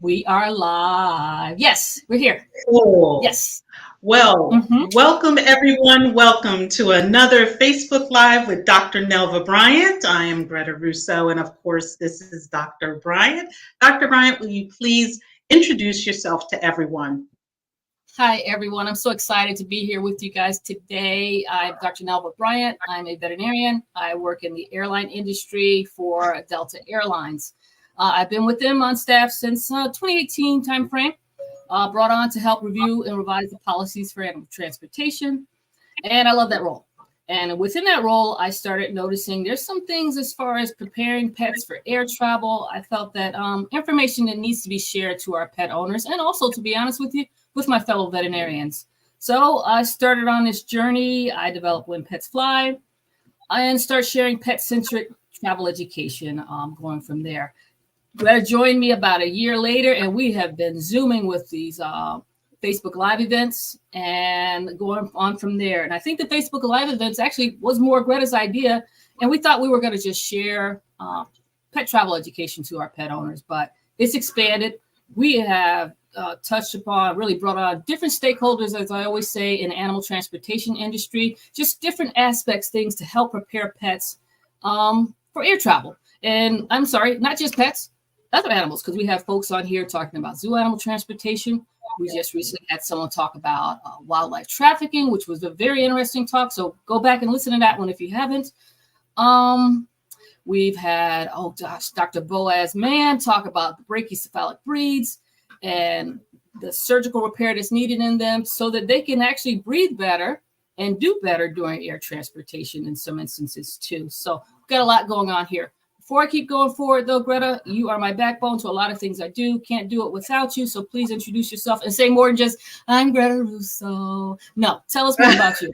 We are live. Yes, we're here. Cool. Yes. Well, welcome everyone. Welcome to another Facebook Live with Dr. Nelva Bryant. I am Greta Russo, and of course, this is Dr. Bryant. Dr. Bryant, will you please introduce yourself to everyone? Hi, everyone. I'm so excited to be here with you guys today. I'm Dr. Nelva Bryant. I'm a veterinarian. I work in the airline industry for Delta Airlines. I've been with them on staff since 2018 timeframe, brought on to help review and revise the policies for animal transportation. And I love that role. And within that role, I started noticing there's some things as far as preparing pets for air travel. I felt that information that needs to be shared to our pet owners, and also, to be honest with you, with my fellow veterinarians. So I started on this journey. I developed When Pets Fly and start sharing pet-centric travel education going from there. Greta joined me about a year later, and we have been Zooming with these Facebook Live events and going on from there. And I think the Facebook Live events actually was more Greta's idea, and we thought we were going to just share pet travel education to our pet owners, but it's expanded. We have touched upon, really brought on different stakeholders, as I always say, in the animal transportation industry, just different aspects, things to help prepare pets for air travel. And I'm sorry, not just pets, other animals, because we have folks on here talking about zoo animal transportation. We just recently had someone talk about wildlife trafficking, which was a very interesting talk. So go back and listen to that one if you haven't. We've had, Dr. Boaz Mann talk about the brachycephalic breeds and the surgical repair that's needed in them so that they can actually breathe better and do better during air transportation in some instances too. So we've got a lot going on here. Before I keep going forward, though, Greta, you are my backbone to a lot of things I do. Can't do it without you. So please introduce yourself and say more than just, I'm Greta Russo. No, tell us more about you.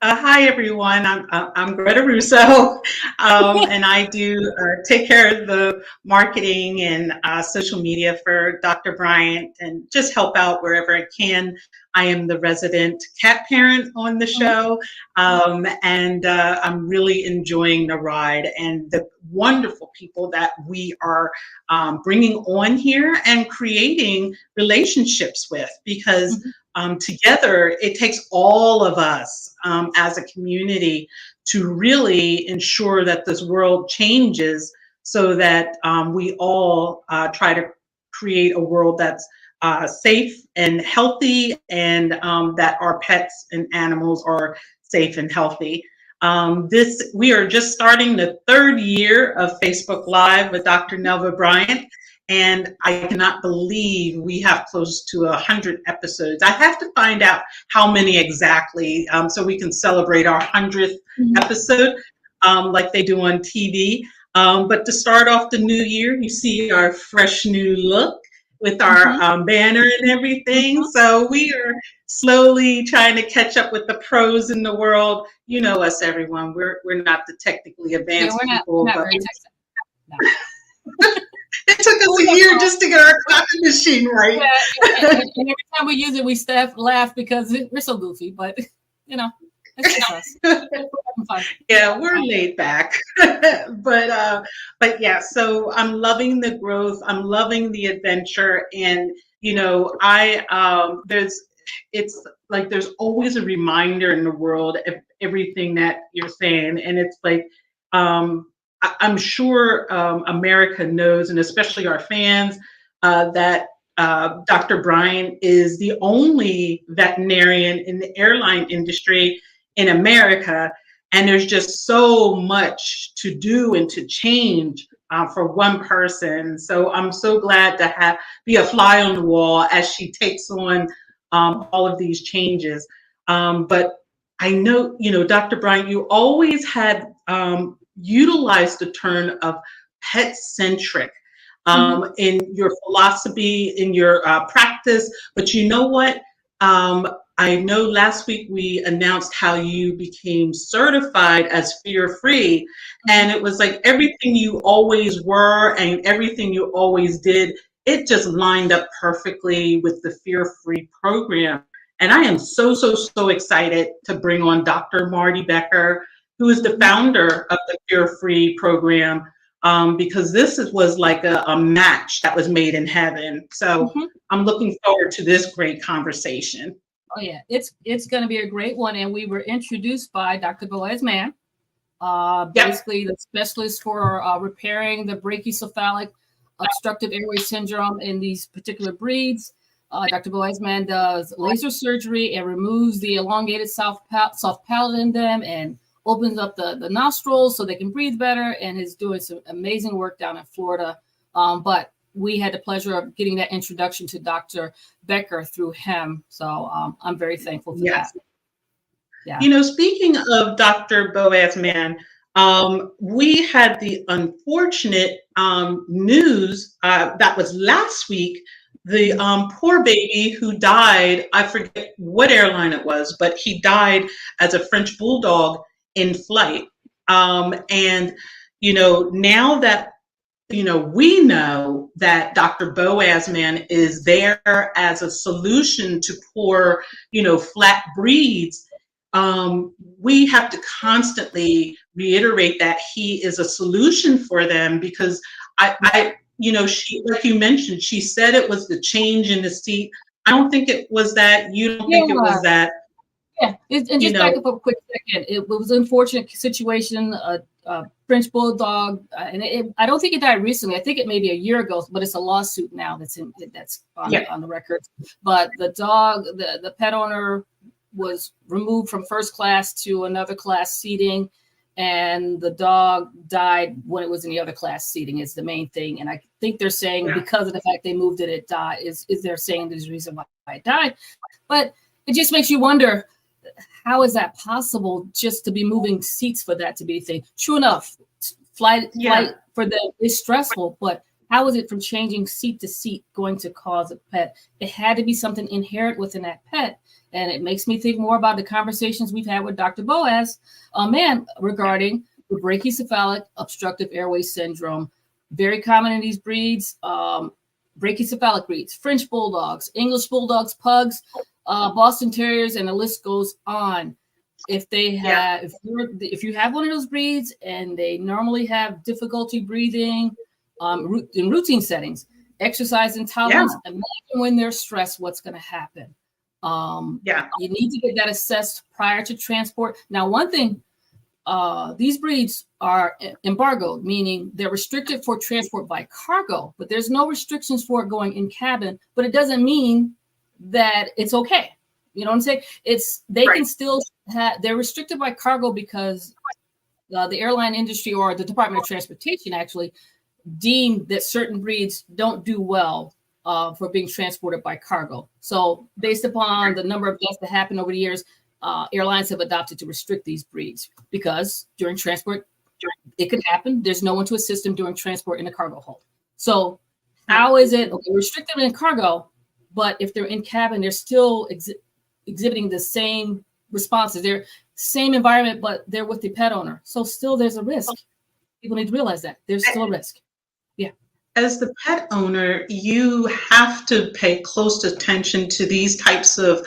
Hi, everyone. I'm Greta Russo, and I do take care of the marketing and social media for Dr. Bryant and just help out wherever I can. I am the resident cat parent on the show, and I'm really enjoying the ride and the wonderful people that we are bringing on here and creating relationships with, because together it takes all of us as a community to really ensure that this world changes so that we all try to create a world that's safe and healthy, and that our pets and animals are safe and healthy. We are just starting the third year of Facebook Live with Dr. Nelva Bryant, and I cannot believe we have close to 100 episodes. I have to find out how many exactly, so we can celebrate our 100th episode like they do on TV. But to start off the new year, you see our fresh new look with our banner and everything. So we are slowly trying to catch up with the pros in the world. You know us, everyone. We're not the technically advanced people. But it took us a year just to get our coffee machine right. Yeah, and every time we use it, we laugh because we're so goofy. But you know, it's just us. Yeah, we're laid back. But yeah, so I'm loving the growth. I'm loving the adventure, and you know, it's like there's always a reminder in the world of everything that you're saying, and it's like I'm sure America knows, and especially our fans, that Dr. Bryant is the only veterinarian in the airline industry in America, and there's just so much to do and to change for one person. So I'm so glad to be a fly on the wall as she takes on all of these changes. But I know, you know, Dr. Bryant, you always had utilized the term of pet-centric in your philosophy, in your practice. But you know what? I know last week we announced how you became certified as fear-free, and it was like everything you always were and everything you always did, it just lined up perfectly with the fear-free program. And I am so excited to bring on Dr. Marty Becker, who is the founder of the fear-free program. because was like a match that was made in heaven. So I'm looking forward to this great conversation. Oh yeah, it's going to be a great one. And we were introduced by Dr. Boaz Mann, basically the specialist for repairing the brachycephalic obstructive airway syndrome in these particular breeds. Dr. Boaz Mann does laser surgery and removes the elongated soft palate in them and opens up the nostrils so they can breathe better, and is doing some amazing work down in Florida. But we had the pleasure of getting that introduction to Dr. Becker through him. So I'm very thankful for that. Yeah. You know, speaking of Dr. Boaz Mann, we had the unfortunate news that was last week. The poor baby who died, I forget what airline it was, but he died as a French bulldog in flight. And, you know, now that, you know, we know that Dr. Boaz Mann is there as a solution to poor, you know, flat breeds, we have to constantly reiterate that he is a solution for them, because I you know, she, like you mentioned, she said it was the change in the seat. I don't think it was that. You don't think it was that? Yeah, and just back up a quick second. It was an unfortunate situation. A French bulldog, and I don't think it died recently. I think it may be a year ago, but it's a lawsuit now that's on the record. But the dog, the pet owner was removed from first class to another class seating, and the dog died when it was in the other class seating is the main thing. And I think they're saying because of the fact they moved it, it died. Is they're saying there's a reason why it died. But it just makes you wonder, how is that possible just to be moving seats for that to be a thing? True enough, flight for them is stressful, but how is it from changing seat to seat going to cause a pet? It had to be something inherent within that pet. And it makes me think more about the conversations we've had with Dr. Boaz Mann regarding the brachycephalic obstructive airway syndrome. Very common in these breeds, brachycephalic breeds, French bulldogs, English bulldogs, pugs, Boston Terriers, and the list goes on. If they have, if you have one of those breeds and they normally have difficulty breathing in routine settings, exercise intolerance, imagine when they're stressed, what's going to happen. You need to get that assessed prior to transport. Now, one thing, these breeds are embargoed, meaning they're restricted for transport by cargo, but there's no restrictions for it going in cabin, but it doesn't mean that it's okay. You know what I'm saying? They can still they're restricted by cargo because the airline industry or the Department of Transportation actually deemed that certain breeds don't do well for being transported by cargo. So based upon the number of deaths that happened over the years, airlines have adopted to restrict these breeds because during transport, it could happen. There's no one to assist them during transport in a cargo hold. So how is it restricted in cargo, but if they're in cabin, they're still exhibiting the same responses. They're same environment, but they're with the pet owner. So still there's a risk. People need to realize that there's still a risk. As the pet owner, you have to pay close attention to these types of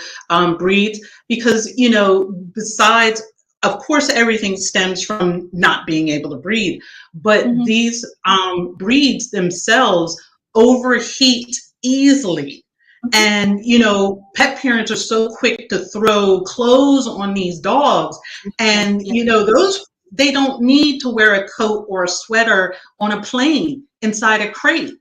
breeds because, you know, besides, of course, everything stems from not being able to breathe, but these breeds themselves overheat easily. And, you know, pet parents are so quick to throw clothes on these dogs. And, you know, they don't need to wear a coat or a sweater on a plane inside a crate.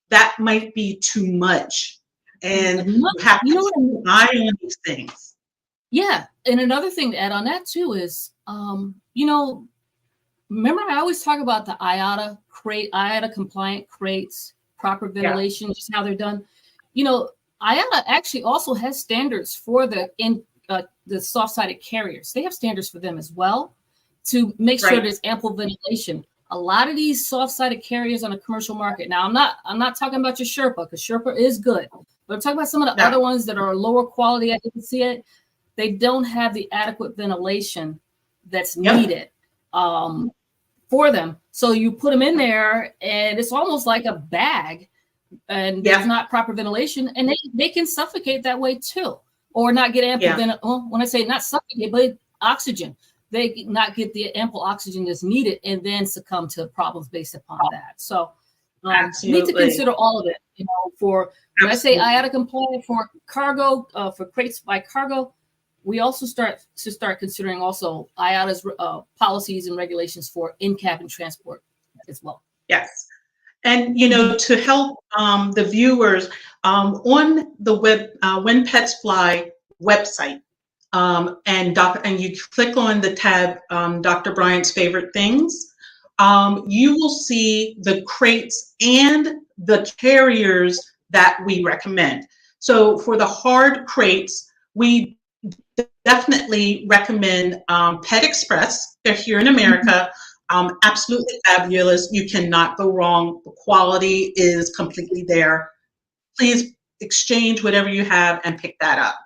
That might be too much. And you have to keep an eye on these things. Yeah. And another thing to add on that too is, you know, remember I always talk about the IATA compliant crates, proper ventilation, just how they're done. You know, IATA actually also has standards for the soft-sided carriers. They have standards for them as well to make sure there's ample ventilation. A lot of these soft-sided carriers on the commercial market. Now, I'm not talking about your Sherpa, because Sherpa is good, but I'm talking about some of the other ones that are lower quality. I can see it. They don't have the adequate ventilation that's needed for them. So you put them in there, and it's almost like a bag, and there's not proper ventilation, and they can suffocate that way too, or not get ample ventilation. Well, when I say not suffocate, but oxygen. they not get the ample oxygen that's needed and then succumb to problems based upon that. So you need to consider all of it. You know, for when I say IATA compliant for cargo, for crates by cargo, we also start considering also IATA's policies and regulations for in-cabin transport as well. Yes. And, you know, to help the viewers, on the web, When Pets Fly website, and you click on the tab, Dr. Bryant's favorite things, you will see the crates and the carriers that we recommend. So for the hard crates, we definitely recommend Pet Express. They're here in America. Absolutely fabulous. You cannot go wrong. The quality is completely there. Please exchange whatever you have and pick that up.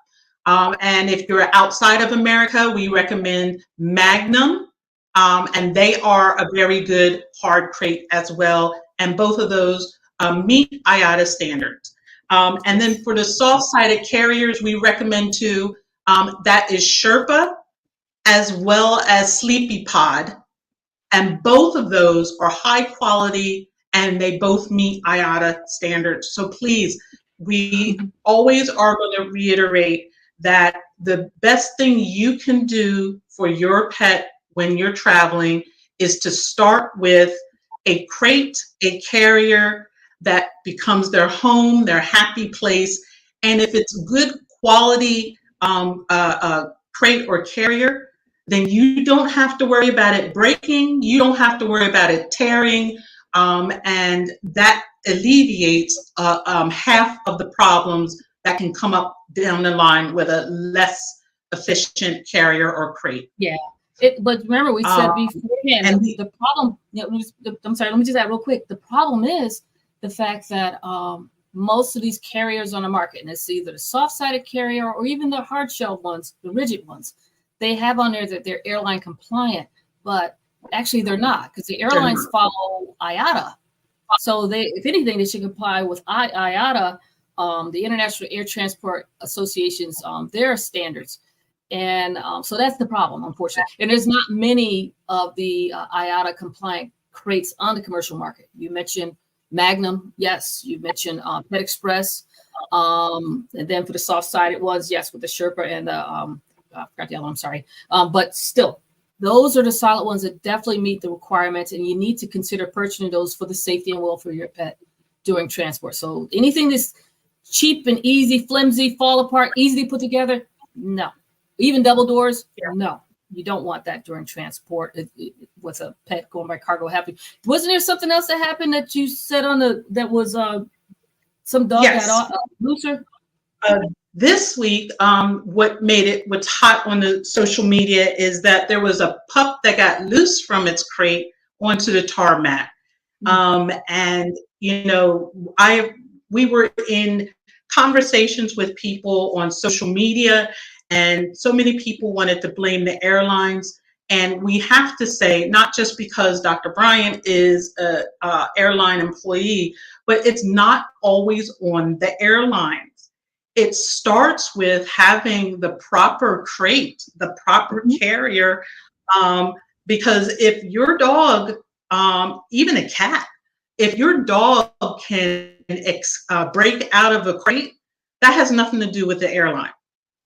And if you're outside of America, we recommend Magnum, and they are a very good hard crate as well. And both of those meet IATA standards. And then for the soft-sided carriers, we recommend too, that is Sherpa as well as Sleepy Pod. And both of those are high quality and they both meet IATA standards. So please, we always are going to reiterate that the best thing you can do for your pet when you're traveling is to start with a crate, a carrier that becomes their home, their happy place. And if it's good quality crate or carrier, then you don't have to worry about it breaking. You don't have to worry about it tearing. And that alleviates half of the problems that can come up down the line with a less efficient carrier or crate. Yeah. But remember, we said beforehand, and the problem, I'm sorry, let me just add real quick. The problem is the fact that most of these carriers on the market, and it's either the soft-sided carrier or even the hard-shelled ones, the rigid ones, they have on there that they're airline compliant, but actually they're not, because the airlines follow IATA. So if anything, they should comply with IATA, the International Air Transport Association's their standards. And so that's the problem, unfortunately. And there's not many of the IATA compliant crates on the commercial market. You mentioned Magnum, yes. You mentioned Pet Express. And then for the soft-sided ones, yes, with the Sherpa and the, I forgot the other one, I'm sorry. But still, those are the solid ones that definitely meet the requirements, and you need to consider purchasing those for the safety and welfare of your pet during transport. So anything that's cheap and easy, flimsy, fall apart, easy to put together, no. Even double doors, no. You don't want that during transport with a pet going by cargo happening. Wasn't there something else that happened that you said that was some dog got looser? This week, what's hot on the social media is that there was a pup that got loose from its crate onto the tarmac. And, you know, we were in conversations with people on social media, and so many people wanted to blame the airlines. And we have to say, not just because Dr. Bryant is an airline employee, but it's not always on the airlines. It starts with having the proper crate, the proper carrier, because if your dog, even a cat, if your dog can break out of a crate, that has nothing to do with the airline.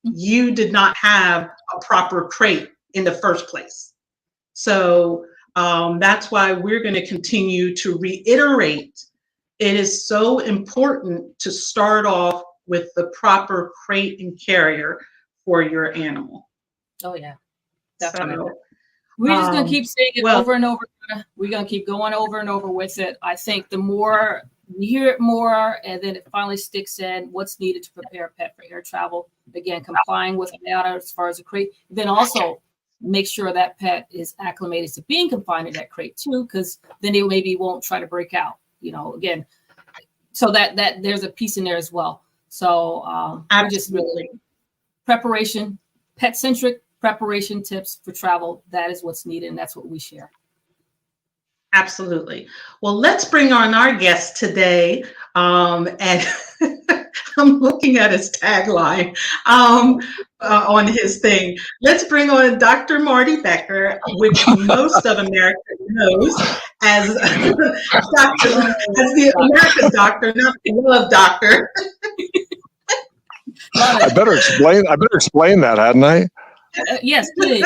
You did not have a proper crate in the first place. So that's why we're going to continue to reiterate. It is so important to start off with the proper crate and carrier for your animal. Oh, yeah, definitely. So, we're just going to keep saying it over and over. We're going to keep going over and over with it. I think the more we hear it more, and then it finally sticks in what's needed to prepare a pet for air travel. Again, complying with IATA as far as a crate. Then also make sure that pet is acclimated to being confined in that crate too, because then they maybe won't try to break out. You know, again, so that there's a piece in there as well. So just really preparation, pet-centric preparation tips for travel. That is what's needed, and that's what we share. Absolutely. Well, let's bring on our guest today. And I'm looking at his tagline on his thing. Let's bring on Dr. Marty Becker, which most of America knows as Dr. as the America's doctor, not the love doctor. I better explain that, hadn't I? Yes, please.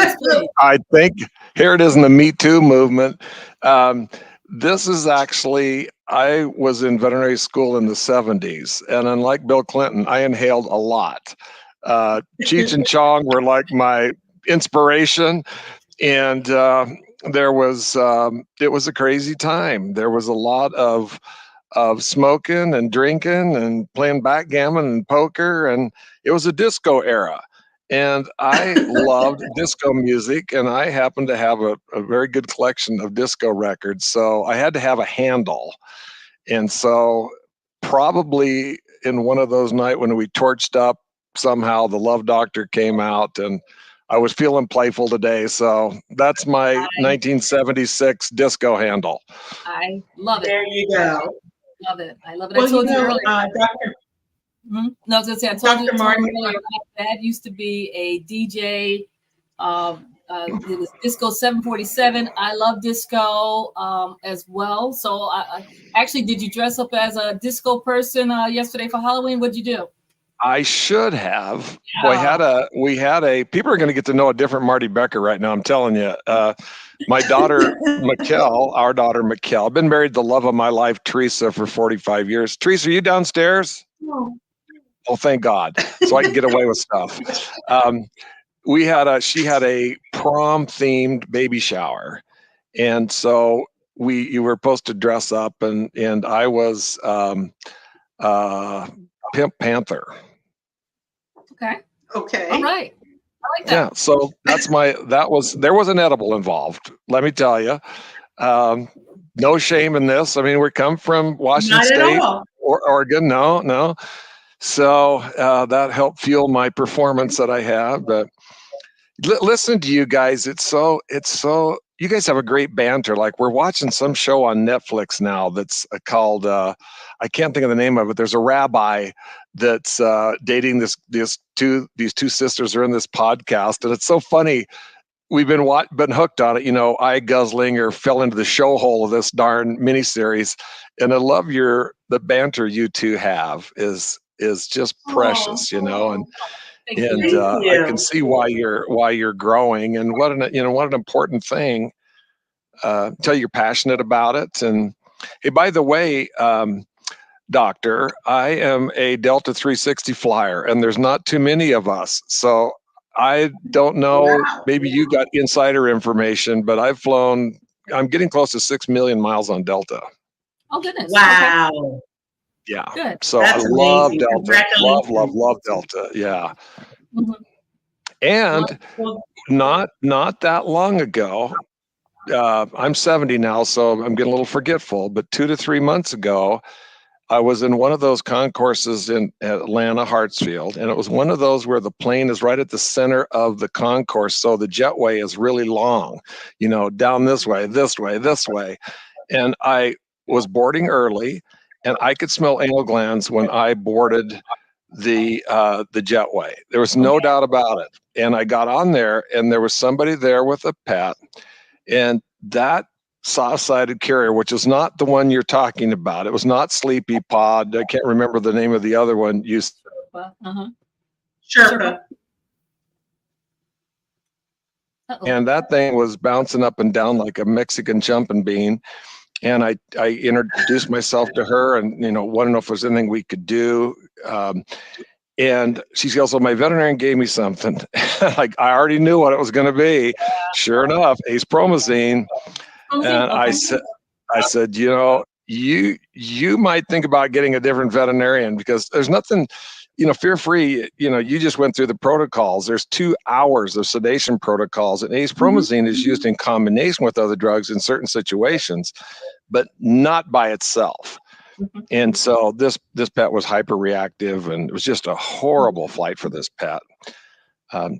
I think here it is in the Me Too movement. This is actually, I was in veterinary school in the 70s, and unlike Bill Clinton, I inhaled a lot. Cheech and Chong were like my inspiration, and it was a crazy time. There was a lot of smoking and drinking and playing backgammon and poker, and it was a disco era. And I loved disco music, and I happened to have a very good collection of disco records. So I had to have a handle. And so probably in one of those nights when we torched up, somehow the Love Doctor came out, and I was feeling playful today. So that's my 1976 disco handle. I love it. There you go. Love it. I love it. Well, I told you know, earlier. Dr. No, I was gonna say, I told you Marty, earlier, my dad used to be a DJ. It was Disco 747. I love disco as well. So I actually, did you dress up as a disco person yesterday for Halloween? What'd you do? I should have. Yeah. We had a. People are going to get to know a different Marty Becker right now. I'm telling you. My daughter, our daughter, Mikkel, I've been married to the love of my life, Teresa, for 45 years. Teresa, are you downstairs? No. Oh, thank God. So I can get away with stuff. She had a prom themed baby shower. And so you were supposed to dress up, and I was Pimp Panther. Okay. All right. I like that. Yeah, so there was an edible involved. Let me tell you, no shame in this. I mean, we come from Washington State or Oregon. No. So that helped fuel my performance that I have. But listen to you guys. It's so. You guys have a great banter. Like, we're watching some show on Netflix now that's called. I can't think of the name of it. There's a rabbi that's dating these two sisters are in this podcast, and it's so funny. We've been hooked on it, eye guzzling, or fell into the show hole of this darn miniseries. And I love the banter you two have is just precious, and I can see why you're growing, and what an important thing. Tell you're passionate about it. And hey, by the way, Doctor, I am a Delta 360 flyer, and there's not too many of us. So I don't know, maybe you got insider information, but I'm getting close to 6 million miles on Delta. Oh, goodness. Wow. Okay. Yeah. Good. So that's I love Delta. Love Delta. Yeah. Mm-hmm. And not that long ago, I'm 70 now, so I'm getting a little forgetful, but 2 to 3 months ago, I was in one of those concourses in Atlanta, Hartsfield, and it was one of those where the plane is right at the center of the concourse, so the jetway is really long, down this way. And I was boarding early, and I could smell anal glands when I boarded the jetway. There was no doubt about it. And I got on there, and there was somebody there with a pet, and that soft-sided carrier, which is not the one you're talking about. It was not Sleepy Pod. I can't remember the name of the other one. Sherpa. And that thing was bouncing up and down like a Mexican jumping bean. And I introduced myself to her, and want to know if there's anything we could do. And she goes, "Well, my veterinarian gave me something." Like, I already knew what it was going to be. Sure enough, ace promazine. And I said, you might think about getting a different veterinarian, because there's nothing, fear-free. You just went through the protocols. There's 2 hours of sedation protocols, and ace promazine is used in combination with other drugs in certain situations, but not by itself. And so this pet was hyperreactive, and it was just a horrible flight for this pet.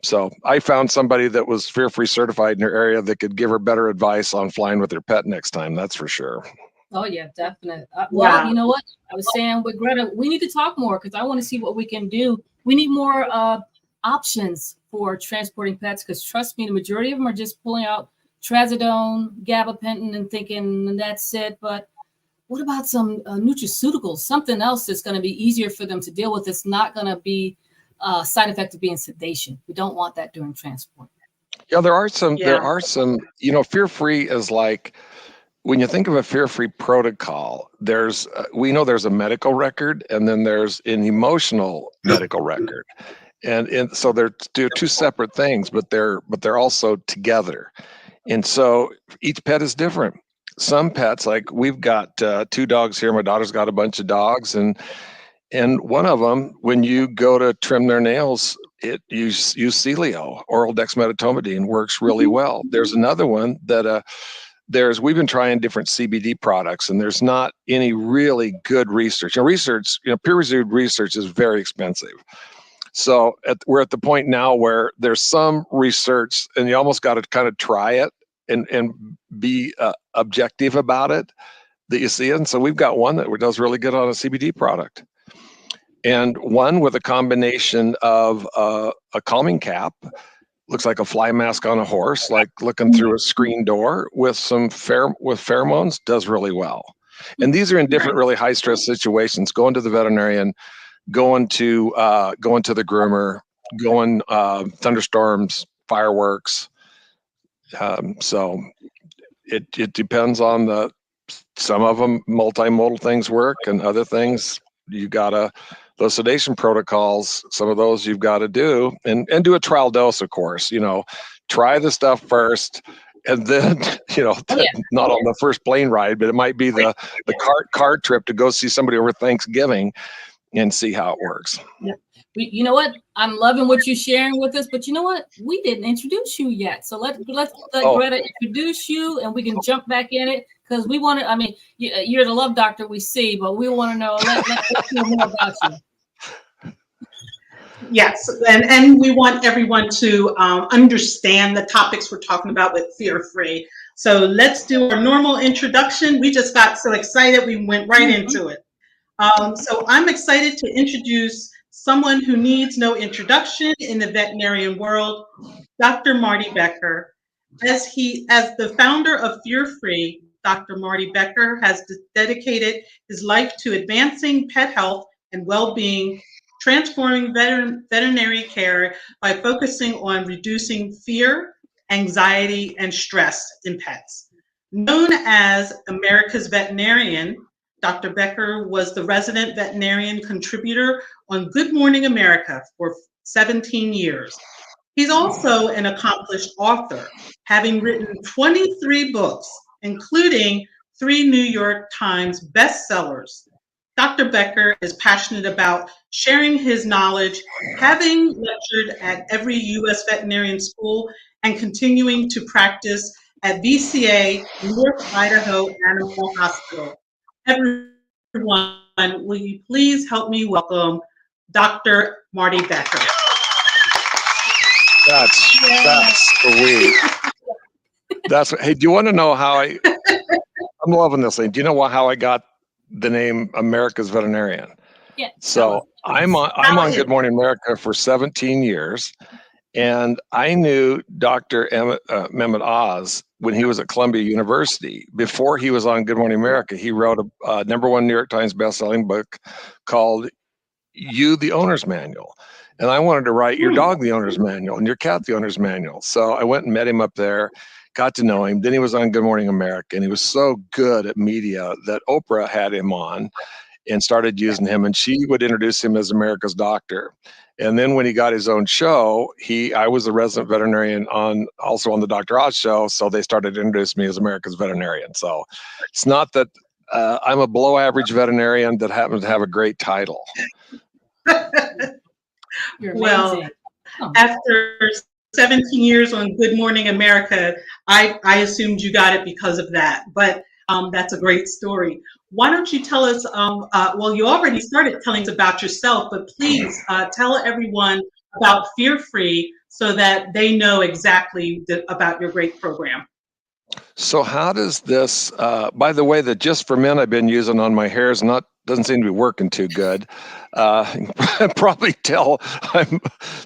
So I found somebody that was fear-free certified in her area that could give her better advice on flying with her pet next time. That's for sure. Oh yeah, definitely. Well, you know what? I was saying with Greta, we need to talk more because I want to see what we can do. We need more options for transporting pets because trust me, the majority of them are just pulling out trazodone, gabapentin, and thinking that's it. But what about some nutraceuticals, something else that's going to be easier for them to deal with? It's not going to be a side effect of being sedation. We don't want that during transport. Yeah, there are some, you know, fear-free is like, when you think of a fear-free protocol, there's we know there's a medical record and then there's an emotional medical record, and so they're two separate things, but they're also together, and so each pet is different. Some pets, like we've got 2 dogs here. My daughter's got a bunch of dogs, and one of them, when you go to trim their nails, it use Celio, oral dexmedetomidine, works really well. There's another one that we've been trying different CBD products, and there's not any really good research. Peer-reviewed research is very expensive. So we're at the point now where there's some research, and you almost got to kind of try it and be objective about it that you see it. And so we've got one that does really good on a CBD product, and one with a combination of a calming cap. Looks like a fly mask on a horse, like looking through a screen door with some pheromones, does really well. And these are in different really high stress situations, going to the veterinarian, going to the groomer, going thunderstorms, fireworks. So it depends on some of them multimodal things work, and other things those sedation protocols, some of those you've got to do and do a trial dose, of course. Try the stuff first, and then not on the first plane ride, but it might be the car trip to go see somebody over Thanksgiving and see how it works. Yeah. You know what? I'm loving what you're sharing with us, but you know what? We didn't introduce you yet. So let's let Greta introduce you, and we can jump back in it, because we want to. I mean, you're the love doctor we see, but we want to know. Let's know more about you. Yes, and we want everyone to understand the topics we're talking about with Fear-Free. So let's do our normal introduction. We just got so excited, we went right into it. So I'm excited to introduce someone who needs no introduction in the veterinarian world, Dr. Marty Becker. As the founder of Fear-Free, Dr. Marty Becker has dedicated his life to advancing pet health and well-being, transforming veterinary care by focusing on reducing fear, anxiety, and stress in pets. Known as America's Veterinarian, Dr. Becker was the resident veterinarian contributor on Good Morning America for 17 years. He's also an accomplished author, having written 23 books, including 3 New York Times bestsellers. Dr. Becker is passionate about sharing his knowledge, having lectured at every U.S. veterinarian school, and continuing to practice at VCA North Idaho Animal Hospital. Everyone, will you please help me welcome Dr. Marty Becker? That's sweet. Hey, do you want to know how I'm loving this thing. Do you know how I got the name America's Veterinarian? Yeah. So I'm on Good Morning America for 17 years, and I knew Dr. Mehmet Oz when he was at Columbia University. Before he was on Good Morning America, he wrote a #1 New York Times bestselling book called You, the Owner's Manual. And I wanted to write Your Dog, the Owner's Manual, and Your Cat, the Owner's Manual. So I went and met him up there, got to know him. Then he was on Good Morning America, and he was so good at media that Oprah had him on and started using him, and she would introduce him as America's doctor. And then when he got his own show, I was the resident veterinarian also on the Dr. Oz show, so they started to introduce me as America's Veterinarian. So it's not that I'm a below average veterinarian that happens to have a great title. Well, after 17 years on Good Morning America, I assumed you got it because of that, but that's a great story. Why don't you tell us, well, you already started telling us about yourself, but please tell everyone about Fear-Free so that they know exactly about your great program. So how does this, by the way, the Just for Men I've been using on my hair doesn't seem to be working too good. Probably tell,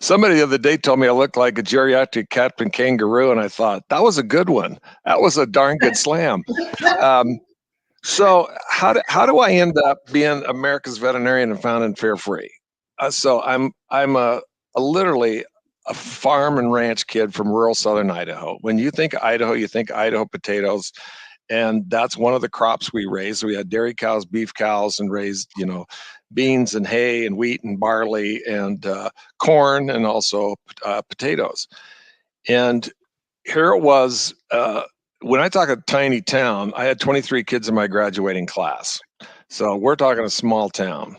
somebody the other day told me I looked like a geriatric Captain Kangaroo, and I thought, that was a good one. That was a darn good slam. So how do I end up being America's veterinarian and founding Fair Free? So I'm literally a farm and ranch kid from rural southern Idaho. When you think Idaho, you think Idaho potatoes, and that's one of the crops we raised. We had dairy cows, beef cows, and raised beans and hay and wheat and barley and corn and also potatoes. And here it was. When I talk a tiny town, I had 23 kids in my graduating class. So we're talking a small town.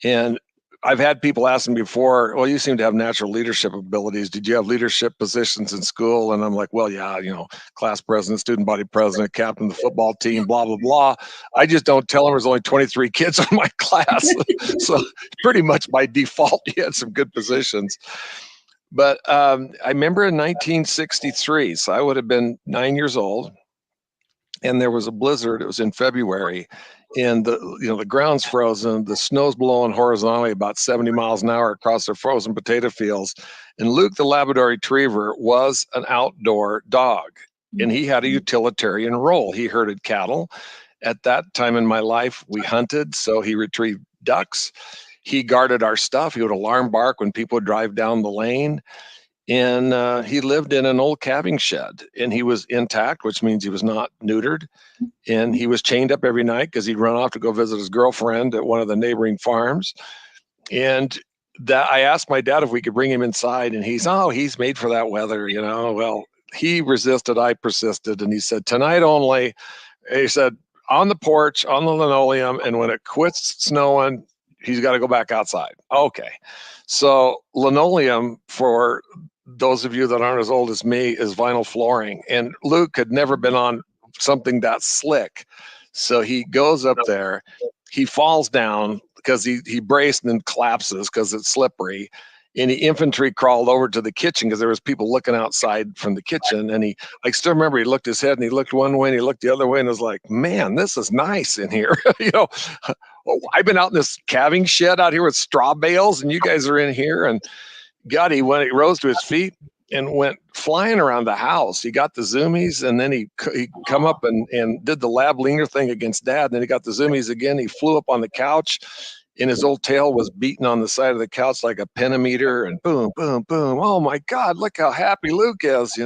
And I've had people ask me before, well, you seem to have natural leadership abilities. Did you have leadership positions in school? And I'm like, well, yeah, class president, student body president, captain of the football team, blah, blah, blah. I just don't tell them there's only 23 kids in my class. So pretty much by default, you had some good positions. But I remember in 1963, so I would have been 9 years old, and there was a blizzard. It was in February, and the ground's frozen. The snow's blowing horizontally about 70 miles an hour across the frozen potato fields. And Luke, the Labrador Retriever, was an outdoor dog, and he had a utilitarian role. He herded cattle. At that time in my life, we hunted, so he retrieved ducks. He guarded our stuff. He would alarm bark when people would drive down the lane. And he lived in an old calving shed, and he was intact, which means he was not neutered. And he was chained up every night because he'd run off to go visit his girlfriend at one of the neighboring farms. And I asked my dad if we could bring him inside, and he's made for that weather, Well, he resisted, I persisted, and he said, tonight only. He said, on the porch, on the linoleum, and when it quits snowing, he's got to go back outside. Okay. So linoleum, for those of you that aren't as old as me, is vinyl flooring. And Luke had never been on something that slick. So he goes up there, he falls down because he braced and then collapses because it's slippery. And he infantry crawled over to the kitchen because there was people looking outside from the kitchen. And I still remember he looked his head and he looked one way and he looked the other way and was like, man, this is nice in here. I've been out in this calving shed out here with straw bales, and you guys are in here. And God, he rose to his feet and went flying around the house. He got the zoomies, and then he come up and did the lab leaner thing against Dad. And then he got the zoomies again. He flew up on the couch, and his old tail was beating on the side of the couch like a pentameter, and boom, boom, boom. Oh my God, look how happy Luke is,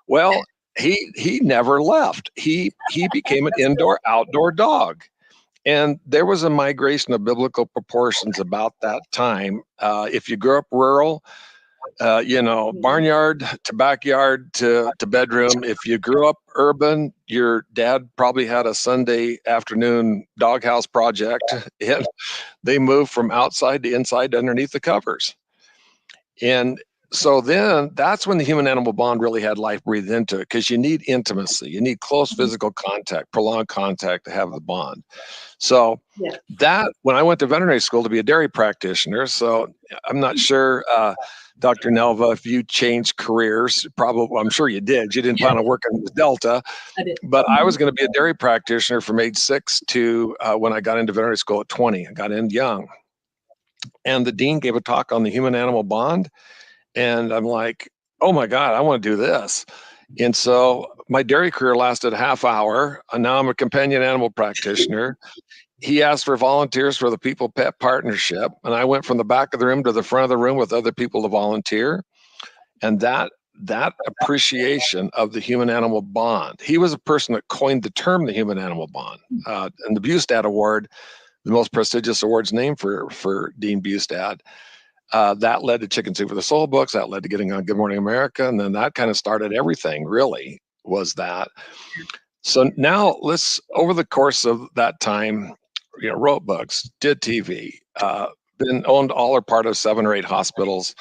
Well, he never left. He became an indoor-outdoor dog. And there was a migration of biblical proportions about that time. If you grew up rural, barnyard to backyard to bedroom. If you grew up urban, your dad probably had a Sunday afternoon doghouse project, and they moved from outside to inside to underneath the covers. And so then that's when the human animal bond really had life breathed into it, because you need intimacy, you need close physical contact, prolonged contact to have the bond. So that, when I went to veterinary school to be a dairy practitioner, so I'm not sure, Dr. Nelva, if you changed careers, probably, I'm sure you did. You didn't plan on working with Delta, I did. But I was going to be a dairy practitioner from age 6 to when I got into veterinary school at 20. I got in young. And the dean gave a talk on the human animal bond. And I'm like, oh my God, I want to do this. And so my dairy career lasted a half hour. And now I'm a companion animal practitioner. He asked for volunteers for the People Pet Partnership. And I went from the back of the room to the front of the room with other people to volunteer. And that appreciation of the human animal bond. He was a person that coined the term the human animal bond. And the Bustad Award, the most prestigious awards named for Dean Bustad. That led to Chicken Soup for the Soul books. That led to getting on Good Morning America. And then that kind of started everything, really, was that. So now over the course of that time, wrote books, did TV, been owned all or part of 7 or 8 hospitals.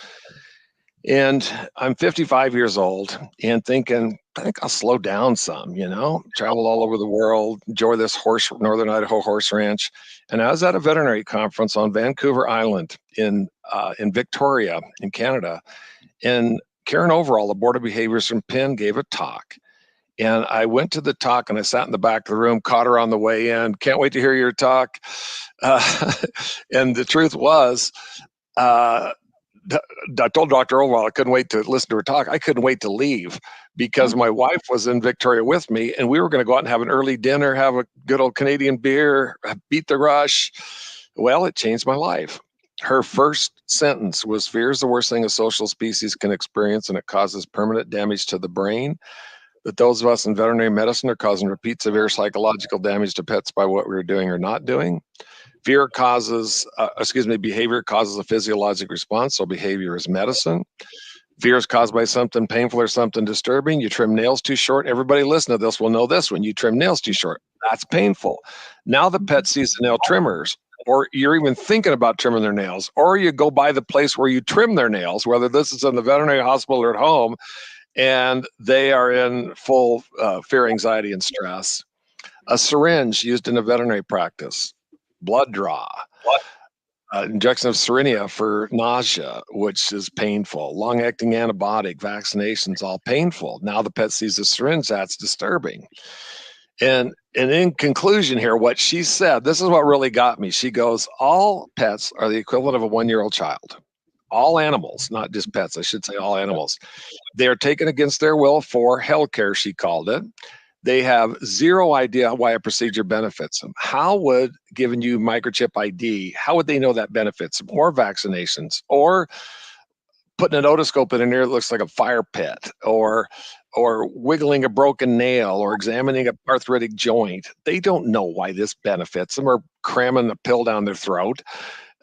And I'm 55 years old and thinking, I think I'll slow down some, travel all over the world, enjoy this Northern Idaho horse ranch. And I was at a veterinary conference on Vancouver Island in Victoria, in Canada. And Karen Overall, the Board of Behaviors from Penn, gave a talk. And I went to the talk and I sat in the back of the room, caught her on the way in. Can't wait to hear your talk. And the truth was, I told Dr. Overall I couldn't wait to listen to her talk. I couldn't wait to leave because my wife was in Victoria with me, and we were going to go out and have an early dinner, have a good old Canadian beer, beat the rush. Well, it changed my life. Her first sentence was, "Fear is the worst thing a social species can experience, and it causes permanent damage to the brain. That those of us in veterinary medicine are causing repeat severe psychological damage to pets by what we're doing or not doing. Fear causes, behavior causes a physiologic response, so behavior is medicine. Fear is caused by something painful or something disturbing. You trim nails too short. Everybody listen to this will know this one. You trim nails too short. That's painful. Now the pet sees the nail trimmers, or you're even thinking about trimming their nails, or you go by the place where you trim their nails, whether this is in the veterinary hospital or at home, and they are in full fear, anxiety, and stress. A syringe used in a veterinary practice, blood draw, injection of Cerenia for nausea, which is painful, long-acting antibiotic, vaccinations, all painful. Now the pet sees the syringe, that's disturbing. And in conclusion here, what she said, this is what really got me. She goes, all pets are the equivalent of a 1-year-old child. All animals, not just pets, I should say all animals. They are taken against their will for healthcare, she called it. They have zero idea why a procedure benefits them. How would, giving you microchip ID, how would they know that benefits them? Or vaccinations, or putting an otoscope in an ear that looks like a fire pit, or wiggling a broken nail, or examining an arthritic joint. They don't know why this benefits them, or cramming a pill down their throat.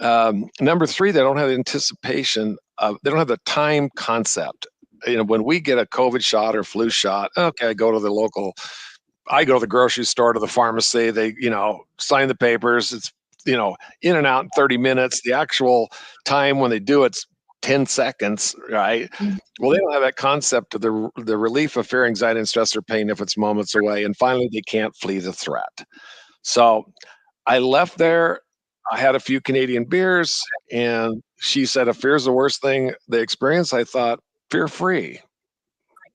Number three, they don't have anticipation of, they don't have the time concept. You know, when we get a COVID shot or flu shot, okay, I go to the grocery store, to the pharmacy, they, sign the papers. It's, in and out in 30 minutes. The actual time when they do it's 10 seconds, right? Well, they don't have that concept of the relief of fear, anxiety, and stress or pain if it's moments away. And finally, they can't flee the threat. So I left there. I had a few Canadian beers, and she said, if fear is the worst thing they experience, I thought, fear-free.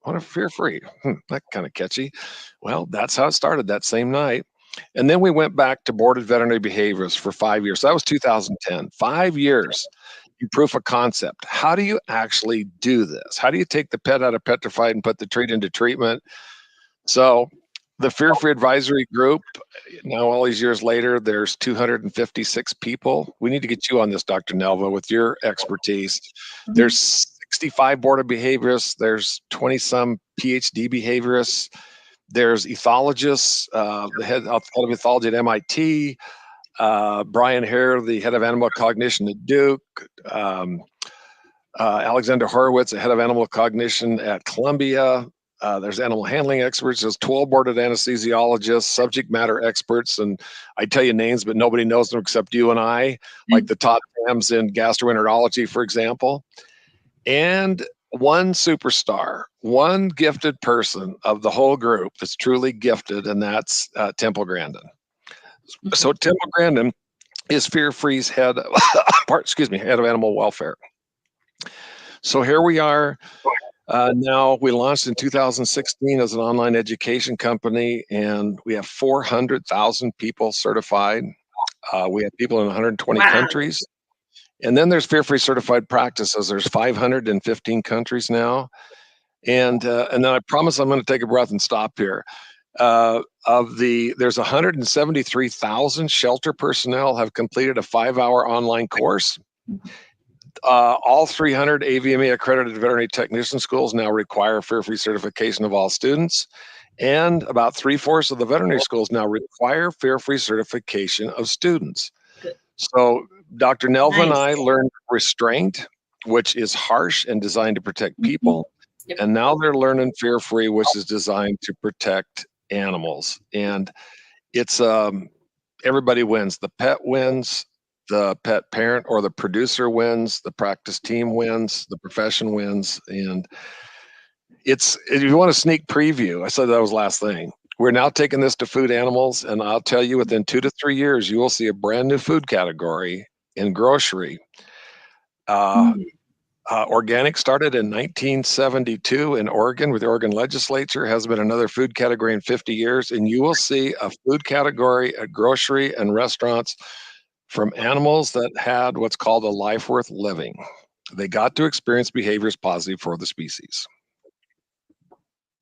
What a fear-free? That kind of catchy. Well, that's how it started that same night. And then we went back to boarded veterinary behaviorists for 5 years. So that was 2010. 5 years in proof of concept. How do you actually do this? How do you take the pet out of petrified and put the treat into treatment? So the Fear-Free Advisory Group, now all these years later, there's 256 people. We need to get you on this, Dr. Nelva, with your expertise. There's 65 board of behaviorists. There's 20-some PhD behaviorists. There's ethologists, the head of ethology at MIT, Brian Hare, the head of animal cognition at Duke, Alexander Horowitz, the head of animal cognition at Columbia. There's animal handling experts. There's 12 boarded anesthesiologists, subject matter experts, and I tell you names, but nobody knows them except you and I, like the top Tams in gastroenterology, for example. And one superstar, one gifted person of the whole group that's truly gifted, and that's Temple Grandin. So Temple Grandin is Fear-Free's head of animal welfare. So here we are. Now we launched in 2016 as an online education company, and we have 400,000 people certified. We have people in 120 countries. And then there's Fear-Free certified practices. There's 515 countries now. And then I promise I'm going to take a breath and stop here. There's 173,000 shelter personnel have completed a 5-hour online course. All 300 AVMA accredited veterinary technician schools now require Fear-Free certification of all students. And about 3/4 of the veterinary schools now require Fear-Free certification of students. So Dr. Nelva and I learned restraint, which is harsh and designed to protect people. And now they're learning Fear-Free, which is designed to protect animals. And it's everybody wins. The pet wins, the pet parent or the producer wins, the practice team wins, the profession wins. And if you want a sneak preview, I said that was last thing. We're now taking this to food animals, and I'll tell you, within 2 to 3 years, you will see a brand new food category in grocery. Organic started in 1972 in Oregon with the Oregon legislature, has been another food category in 50 years. And you will see a food category at grocery and restaurants from animals that had what's called a life worth living. They got to experience behaviors positive for the species.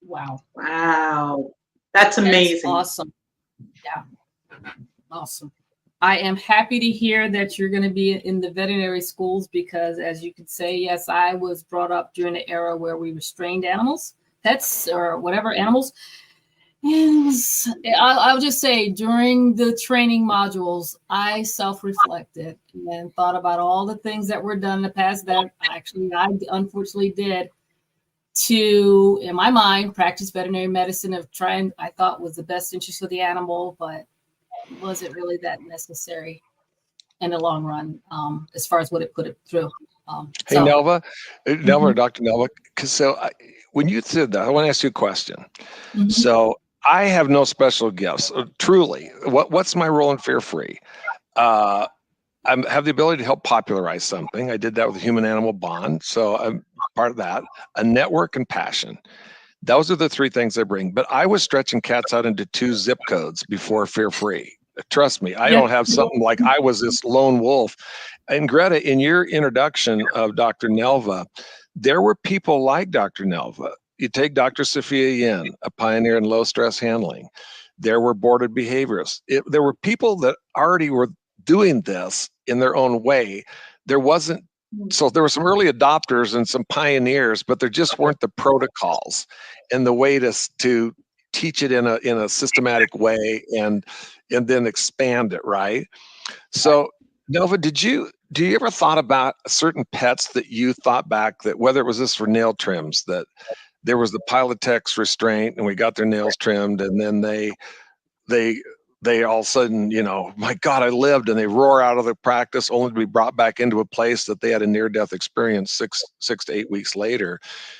Wow. Wow. That's amazing. That's awesome. Yeah. Awesome. I am happy to hear that you're going to be in the veterinary schools because, as you could say, yes, I was brought up during the era where we restrained animals, pets or whatever animals. And I'll just say during the training modules, I self-reflected and thought about all the things that were done in the past that actually I unfortunately did to, in my mind, practice veterinary medicine of trying, I thought was the best interest of the animal, but wasn't really that necessary in the long run, as far as what it put it through. Hey, Nelva, or Dr. Nelva, because when you said that, I want to ask you a question. So I have no special gifts, truly. What's my role in Fear Free? I have the ability to help popularize something. I did that with the human-animal bond, so I'm part of that. A network and passion. Those are the three things I bring. But I was stretching cats out into 2 zip codes before Fear Free. Trust me, I don't have something like I was this lone wolf. And Greta, in your introduction of Dr. Nelva, there were people like Dr. Nelva. You take Dr. Sophia Yin, a pioneer in low stress handling. There were boarded behaviorists. There were people that already were doing this in their own way. There were some early adopters and some pioneers, but there just weren't the protocols and the way to teach it in a systematic way and then expand it, right? So, Nelva, do you ever thought about certain pets that you thought back that whether it was this for nail trims, that there was the Pilotex restraint and we got their nails trimmed and then they all of a sudden, my God, I lived, and they roar out of the practice only to be brought back into a place that they had a near-death experience six to 8 weeks later.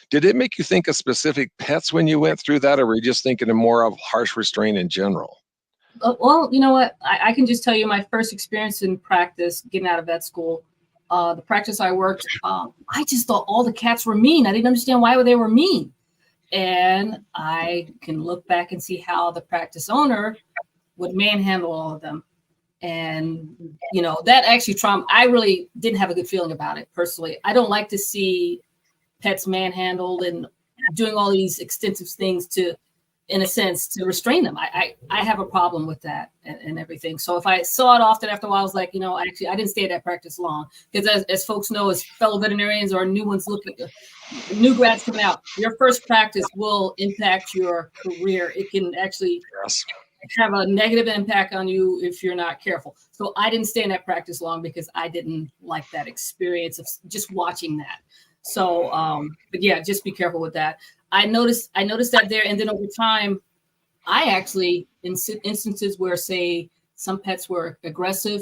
Did it make you think of specific pets when you went through that, or were you just thinking of more of harsh restraint in general? Well, you know what? I can just tell you my first experience in practice, getting out of vet school, the practice I worked, I just thought all the cats were mean. I didn't understand why they were mean. And I can look back and see how the practice owner would manhandle all of them. And, that actually I really didn't have a good feeling about it personally. I don't like to see pets manhandled and doing all these extensive things in a sense, to restrain them. I have a problem with that and everything. So if I saw it often, after a while, I was like, actually, I didn't stay at that practice long. Because as folks know, as fellow veterinarians or new grads coming out, your first practice will impact your career. It can actually have a negative impact on you if you're not careful. So I didn't stay in that practice long because I didn't like that experience of just watching that. So, but yeah, just be careful with that. I noticed that there, and then over time, I actually, in instances where, say, some pets were aggressive,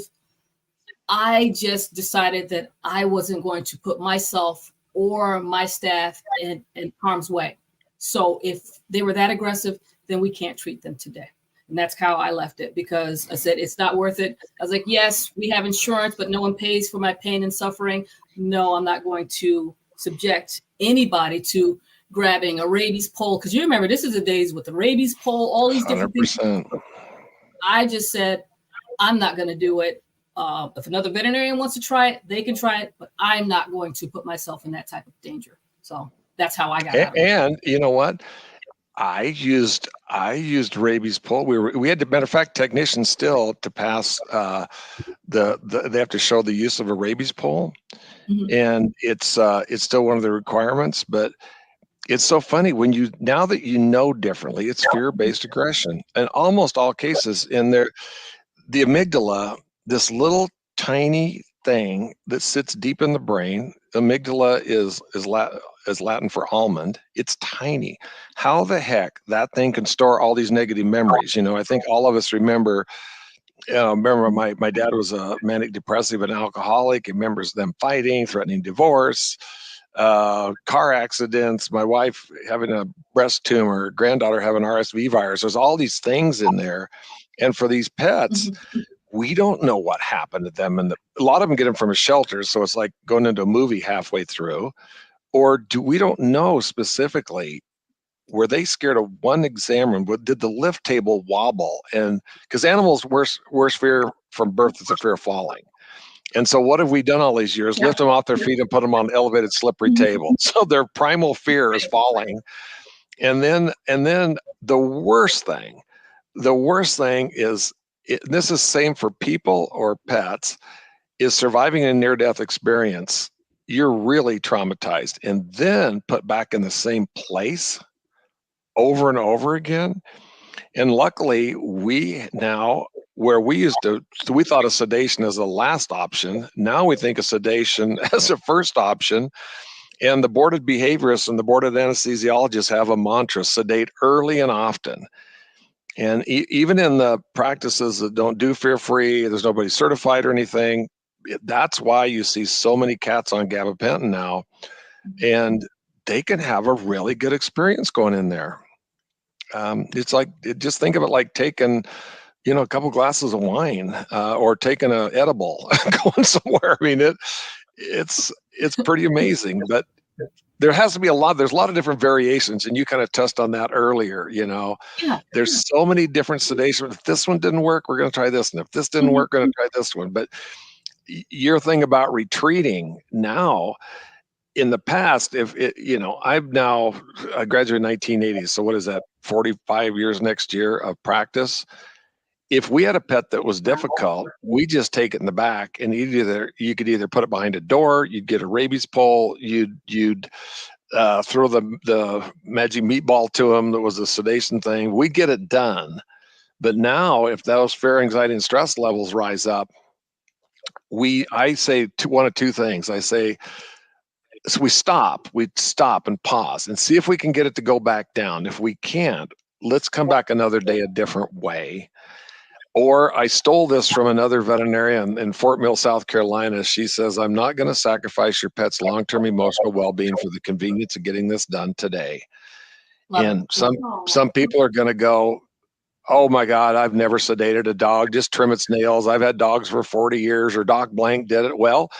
I just decided that I wasn't going to put myself or my staff in harm's way. So if they were that aggressive, then we can't treat them today. And that's how I left it, because I said, it's not worth it. I was like, yes, we have insurance, but no one pays for my pain and suffering. No, I'm not going to subject anybody to grabbing a rabies pole. Because you remember, this is the days with the rabies pole, all these different 100%. things. I just said, I'm not going to do it. If another veterinarian wants to try it, they can try it, but I'm not going to put myself in that type of danger. So that's how I got out of it. And you know what? I used rabies pole. We had, matter of fact, technicians still to pass they have to show the use of a rabies pole, and it's still one of the requirements. But it's so funny now that you know differently, it's fear-based aggression in almost all cases. In the amygdala, this little tiny thing that sits deep in the brain. Amygdala is Latin for almond. It's tiny. How the heck that thing can store all these negative memories? I think all of us remember my dad was a manic depressive and alcoholic. He remembers them fighting, threatening divorce, car accidents, my wife having a breast tumor, granddaughter having RSV virus. There's all these things in there. And for these pets, we don't know what happened to them. And a lot of them get them from a shelter. So it's like going into a movie halfway through. Or we don't know specifically, were they scared of one exam? Did the lift table wobble? And because animals' worst fear from birth is the fear of falling. And so what have we done all these years? Lift them off their feet and put them on elevated slippery table. So their primal fear is falling. And then the worst thing is, this is same for people or pets, is surviving a near-death experience. You're really traumatized, and then put back in the same place over and over again. And luckily, we now, where we thought of sedation as a last option. Now we think of sedation as a first option. And the board of behaviorists and the board of anesthesiologists have a mantra: sedate early and often. And even in the practices that don't do fear-free, there's nobody certified or anything. That's why you see so many cats on gabapentin now, and they can have a really good experience going in there. It's like, just think of it like taking, a couple glasses of wine, or taking an edible, going somewhere. I mean, it's pretty amazing, but there has to be there's a lot of different variations, and you kind of touched on that earlier. There's so many different sedation. If this one didn't work, we're going to try this, and if this didn't work, we're going to try this one. But your thing about retreating now, in the past, I graduated in 1980, so what is that, 45 years next year of practice. If we had a pet that was difficult, we just take it in the back, and you could either put it behind a door, you'd get a rabies pole, you'd throw the magic meatball to them that was a sedation thing. We get it done. But now, if those fear, anxiety, and stress levels rise up, I say one of two things. I say, so we stop and pause and see if we can get it to go back down. If we can't, let's come back another day a different way. Or I stole this from another veterinarian in Fort Mill, South Carolina. She says, I'm not going to sacrifice your pet's long-term emotional well-being for the convenience of getting this done today. And some people are going to go, oh my God, I've never sedated a dog, just trim its nails. I've had dogs for 40 years, or Doc Blank did it. Well,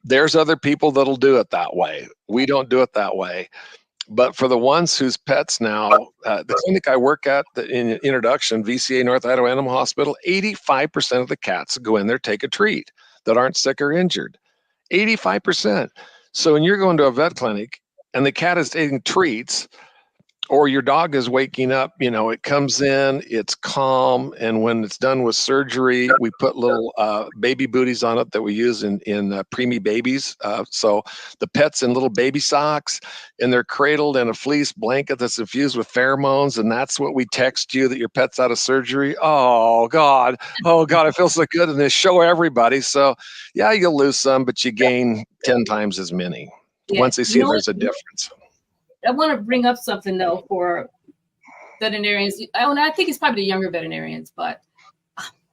there's other people that'll do it that way. We don't do it that way. But for the ones whose pets now, the clinic I work at, in introduction, VCA North Idaho Animal Hospital, 85% of the cats go in there, take a treat that aren't sick or injured. 85%. So when you're going to a vet clinic and the cat is taking treats, or your dog is waking up, it comes in, it's calm, and when it's done with surgery, we put little baby booties on it that we use in preemie babies. So the pet's in little baby socks, and they're cradled in a fleece blanket that's infused with pheromones, and that's what we text you that your pet's out of surgery. Oh God, I feel so good, and they show everybody. So yeah, you'll lose some, but you gain 10 times as many once they see there's a difference. I want to bring up something though for veterinarians. I think it's probably the younger veterinarians, but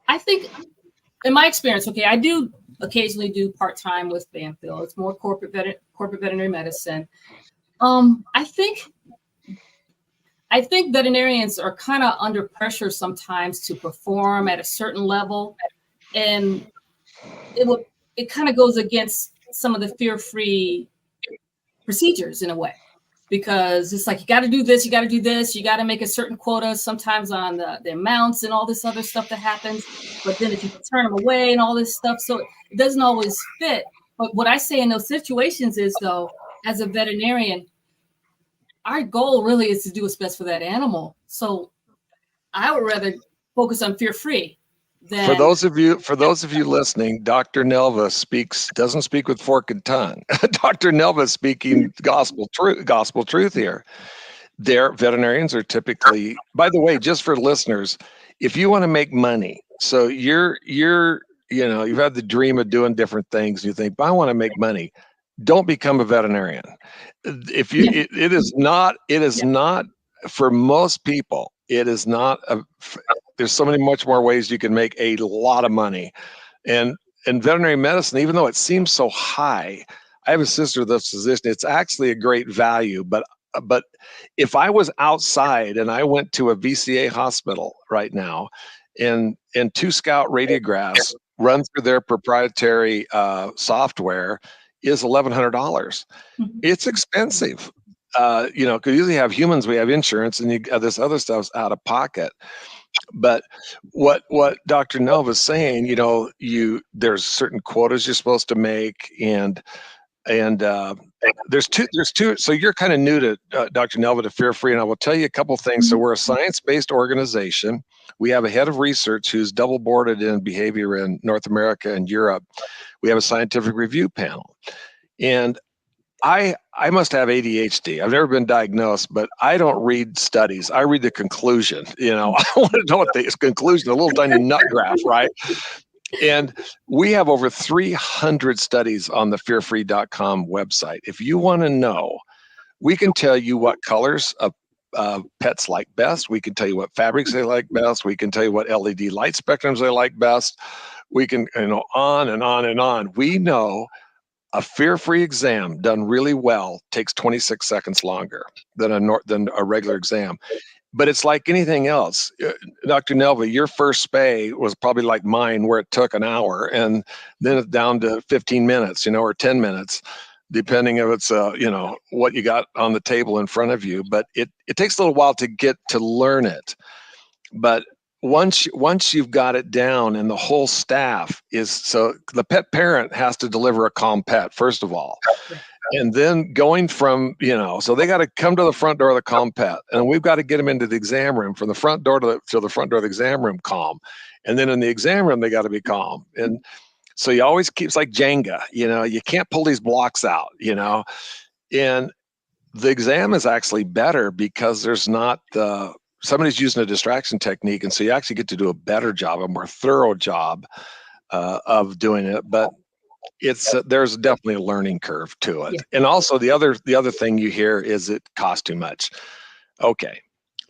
I think, in my experience, I do occasionally do part-time with Banfield. It's more corporate veterinary medicine. I think veterinarians are kind of under pressure sometimes to perform at a certain level, and it kind of goes against some of the fear-free procedures in a way. Because it's like, you got to do this, you got to do this, you got to make a certain quota sometimes on the amounts and all this other stuff that happens. But then if you can turn them away and all this stuff, so it doesn't always fit. But what I say in those situations is, though, as a veterinarian, our goal really is to do what's best for that animal. So I would rather focus on fear-free. For those of you listening, Dr. Nelva doesn't speak with fork and tongue. Dr. Nelva is speaking gospel truth here. Their veterinarians are typically, by the way, just for listeners, if you want to make money, so you've had the dream of doing different things, you think, but I want to make money. Don't become a veterinarian. It is not for most people. It is not there's so many much more ways you can make a lot of money. And in veterinary medicine, even though it seems so high, I have a sister that's a physician. It's actually a great value. But if I was outside and I went to a VCA hospital right now, and 2 Scout radiographs run through their proprietary software is $1,100. Mhm. It's expensive. You know, because usually have humans, we have insurance, and this other stuff's out of pocket. But what Dr. Nelva is saying, you know, there's certain quotas you're supposed to make, and there's two. So you're kind of new to Dr. Nelva, to Fear Free, and I will tell you a couple things. So we're a science-based organization. We have a head of research who's double boarded in behavior in North America and Europe. We have a scientific review panel, and I must have ADHD. I've never been diagnosed, but I don't read studies. I read the conclusion. You know, I want to know what the conclusion, a little tiny nut graph, right? And we have over 300 studies on the fearfree.com website. If you want to know, we can tell you what colors of pets like best. We can tell you what fabrics they like best. We can tell you what LED light spectrums they like best. We can, you know, on and on and on. We know a fear-free exam done really well takes 26 seconds longer than a regular exam. But it's like anything else. Dr. Nelva, your first spay was probably like mine, where it took an hour, and then it's down to 15 minutes, you know, or 10 minutes, depending if it's, you know, what you got on the table in front of you. But it takes a little while to get to learn it. But once you've got it down, and the whole staff is, so the pet parent has to deliver a calm pet, first of all. And then going from, you know, so they got to come to the front door of the calm pet, and we've got to get them into the exam room, from the front door to the front door of the exam room calm. And then in the exam room, they got to be calm. And so you always keep, it's like Jenga, you know, you can't pull these blocks out, you know. And the exam is actually better because there's not somebody's using a distraction technique. And so you actually get to do a better job, a more thorough job of doing it. But there's definitely a learning curve to it. Yeah. And also the other thing you hear is it costs too much. Okay.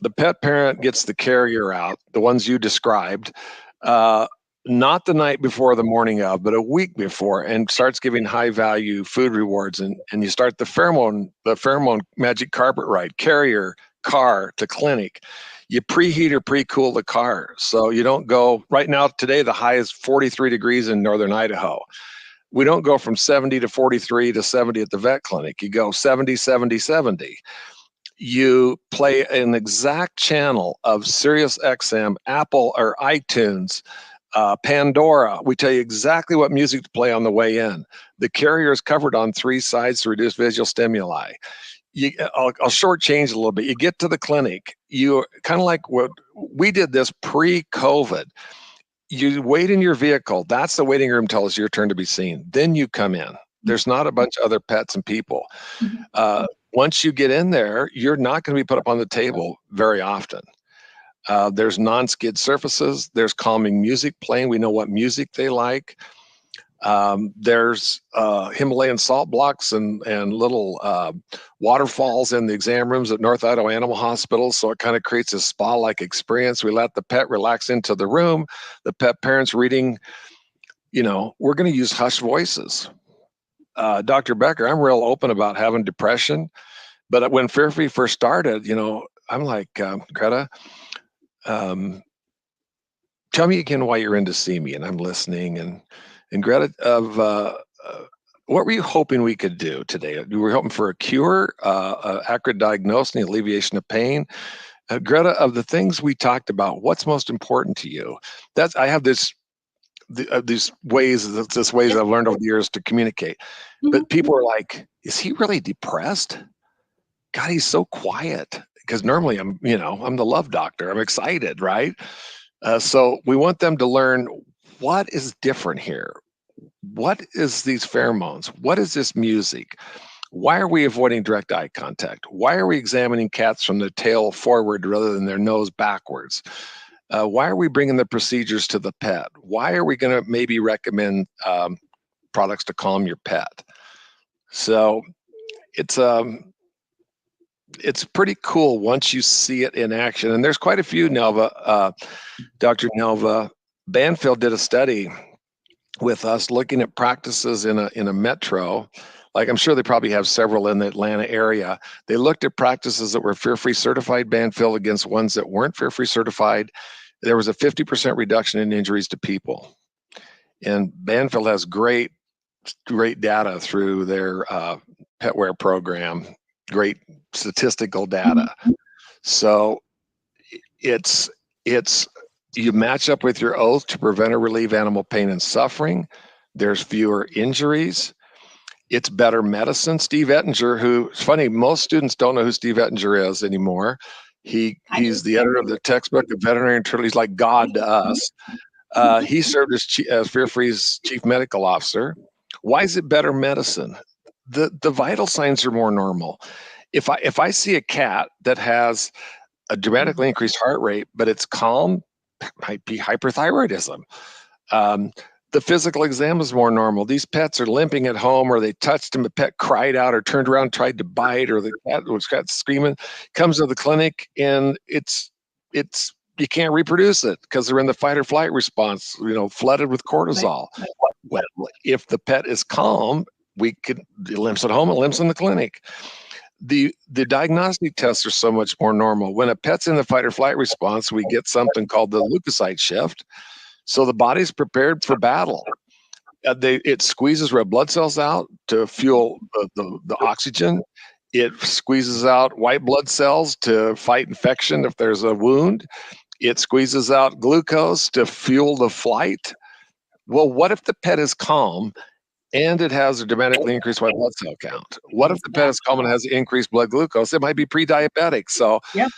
The pet parent gets the carrier out, the ones you described, not the night before, the morning of, but a week before, and starts giving high value food rewards. And you start the pheromone magic carpet ride, carrier, car to clinic. You preheat or pre-cool the car. So you don't go, right now today, the high is 43 degrees in northern Idaho. We don't go from 70 to 43 to 70 at the vet clinic. You go 70, 70, 70. You play an exact channel of Sirius XM, Apple or iTunes, Pandora. We tell you exactly what music to play on the way in. The carrier is covered on 3 sides to reduce visual stimuli. I'll shortchange a little bit. You get to the clinic, you kind of like what we did this pre-COVID. You wait in your vehicle. That's the waiting room till it's your turn to be seen. Then you come in. There's not a bunch of other pets and people. Once you get in there, you're not going to be put up on the table very often. There's non-skid surfaces. There's calming music playing. We know what music they like. There's Himalayan salt blocks and little waterfalls in the exam rooms at North Idaho Animal Hospital. So it kind of creates a spa-like experience. We let the pet relax into the room. The pet parents reading, you know, we're going to use hushed voices. Dr. Becker, I'm real open about having depression, but when Fear Free first started, you know, I'm like, Greta, tell me again why you're in to see me, and I'm listening. And Greta, what were you hoping we could do today? You were hoping for a cure, accurate diagnosis, and alleviation of pain. Greta, of the things we talked about, what's most important to you? I have these ways I've learned over the years to communicate. But people are like, is he really depressed? God, he's so quiet. Because normally I'm the love doctor. I'm excited, right? So we want them to learn, what is different here? What is these pheromones? What is this music? Why are we avoiding direct eye contact? Why are we examining cats from the tail forward rather than their nose backwards? Why are we bringing the procedures to the pet? Why are we going to maybe recommend products to calm your pet? So it's pretty cool once you see it in action. And there's quite a few, Nelva. Dr. Nelva Banfield did a study with us looking at practices in a metro. Like, I'm sure they probably have several in the Atlanta area. They looked at practices that were Fear Free certified, Banfield, against ones that weren't Fear Free certified. there was a 50% reduction in injuries to people. And Banfield has great data through their PetWare program, great statistical data. So it's you match up with your oath to prevent or relieve animal pain and suffering. There's fewer injuries. It's better medicine. Steve Ettinger, who, it's funny, most students don't know who Steve Ettinger is anymore. He's the editor of the textbook of Veterinary and Pet. He's like God to us. He served as Fear Free's chief medical officer. Why is it better medicine? The vital signs are more normal. If I see a cat that has a dramatically increased heart rate, but it's calm, might be hyperthyroidism. The physical exam is more normal. These pets are limping at home, or they touched him, the pet cried out or turned around, tried to bite, or the cat was screaming, comes to the clinic, and it's you can't reproduce it because they're in the fight or flight response, flooded with cortisol. Right. Well, if the pet is calm, we could limps at home and limps in the clinic. The diagnostic tests are so much more normal. When a pet's in the fight or flight response, we get something called the leukocyte shift. So the body's prepared for battle. It squeezes red blood cells out to fuel the oxygen. It squeezes out white blood cells to fight infection if there's a wound. It squeezes out glucose to fuel the flight. Well, what if the pet is calm and it has a dramatically increased white blood cell count? What if the pet is calm and has increased blood glucose? It might be pre-diabetic. So, yeah.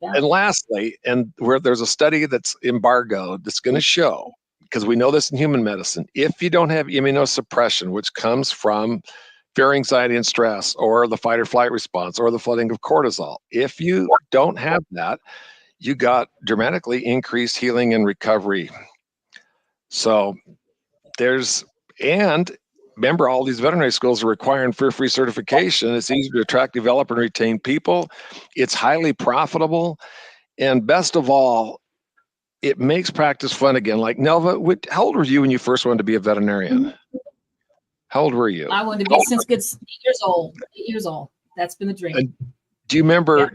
And lastly, and where there's a study that's embargoed that's going to show, because we know this in human medicine, if you don't have immunosuppression, which comes from fear, anxiety, and stress, or the fight or flight response, or the flooding of cortisol, if you don't have that, you got dramatically increased healing and recovery. So remember, all these veterinary schools are requiring fear-free certification. It's easy to attract, develop, and retain people. It's highly profitable. And best of all, it makes practice fun again. Like, Nelva, how old were you when you first wanted to be a veterinarian? How old were you? I wanted to be since 8 years old. 8 years old. That's been the dream. And do you remember,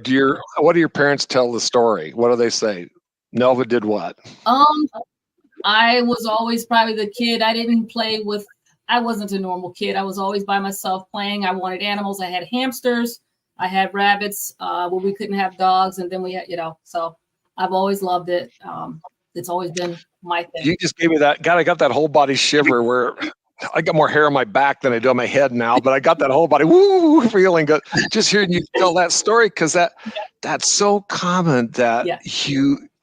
what do your parents tell the story? What do they say? Nelva did what? I was always probably the kid. I wasn't a normal kid. I was always by myself playing. I wanted animals. I had hamsters. I had rabbits. Well, we couldn't have dogs. And then we had, so I've always loved it. It's always been my thing. You just gave me that. God, I got that whole body shiver where I got more hair on my back than I do on my head now, but I got that whole body feeling good. Just hearing you tell that story, because that's so common that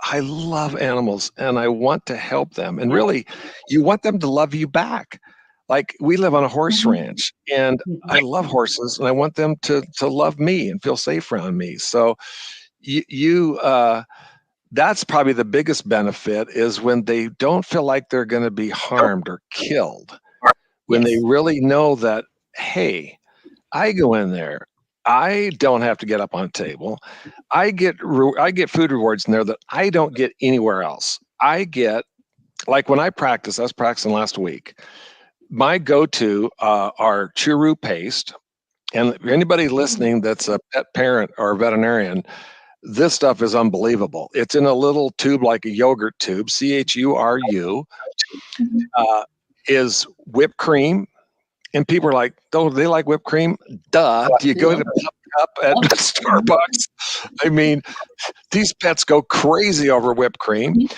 I love animals and I want to help them. And really, you want them to love you back. Like, we live on a horse ranch, and I love horses, and I want them to love me and feel safe around me. So that's probably the biggest benefit, is when they don't feel like they're going to be harmed or killed. When they really know that, hey, I go in there, I don't have to get up on a table. I get food rewards in there that I don't get anywhere else. I get, like, when I practice, I was practicing last week, my go-to are churu paste. And anybody listening that's a pet parent or a veterinarian, this stuff is unbelievable. It's in a little tube like a yogurt tube, CHURU, is whipped cream. And people are like, oh, they like whipped cream? Duh. Do you go to Cup at Starbucks? I mean, these pets go crazy over whipped cream.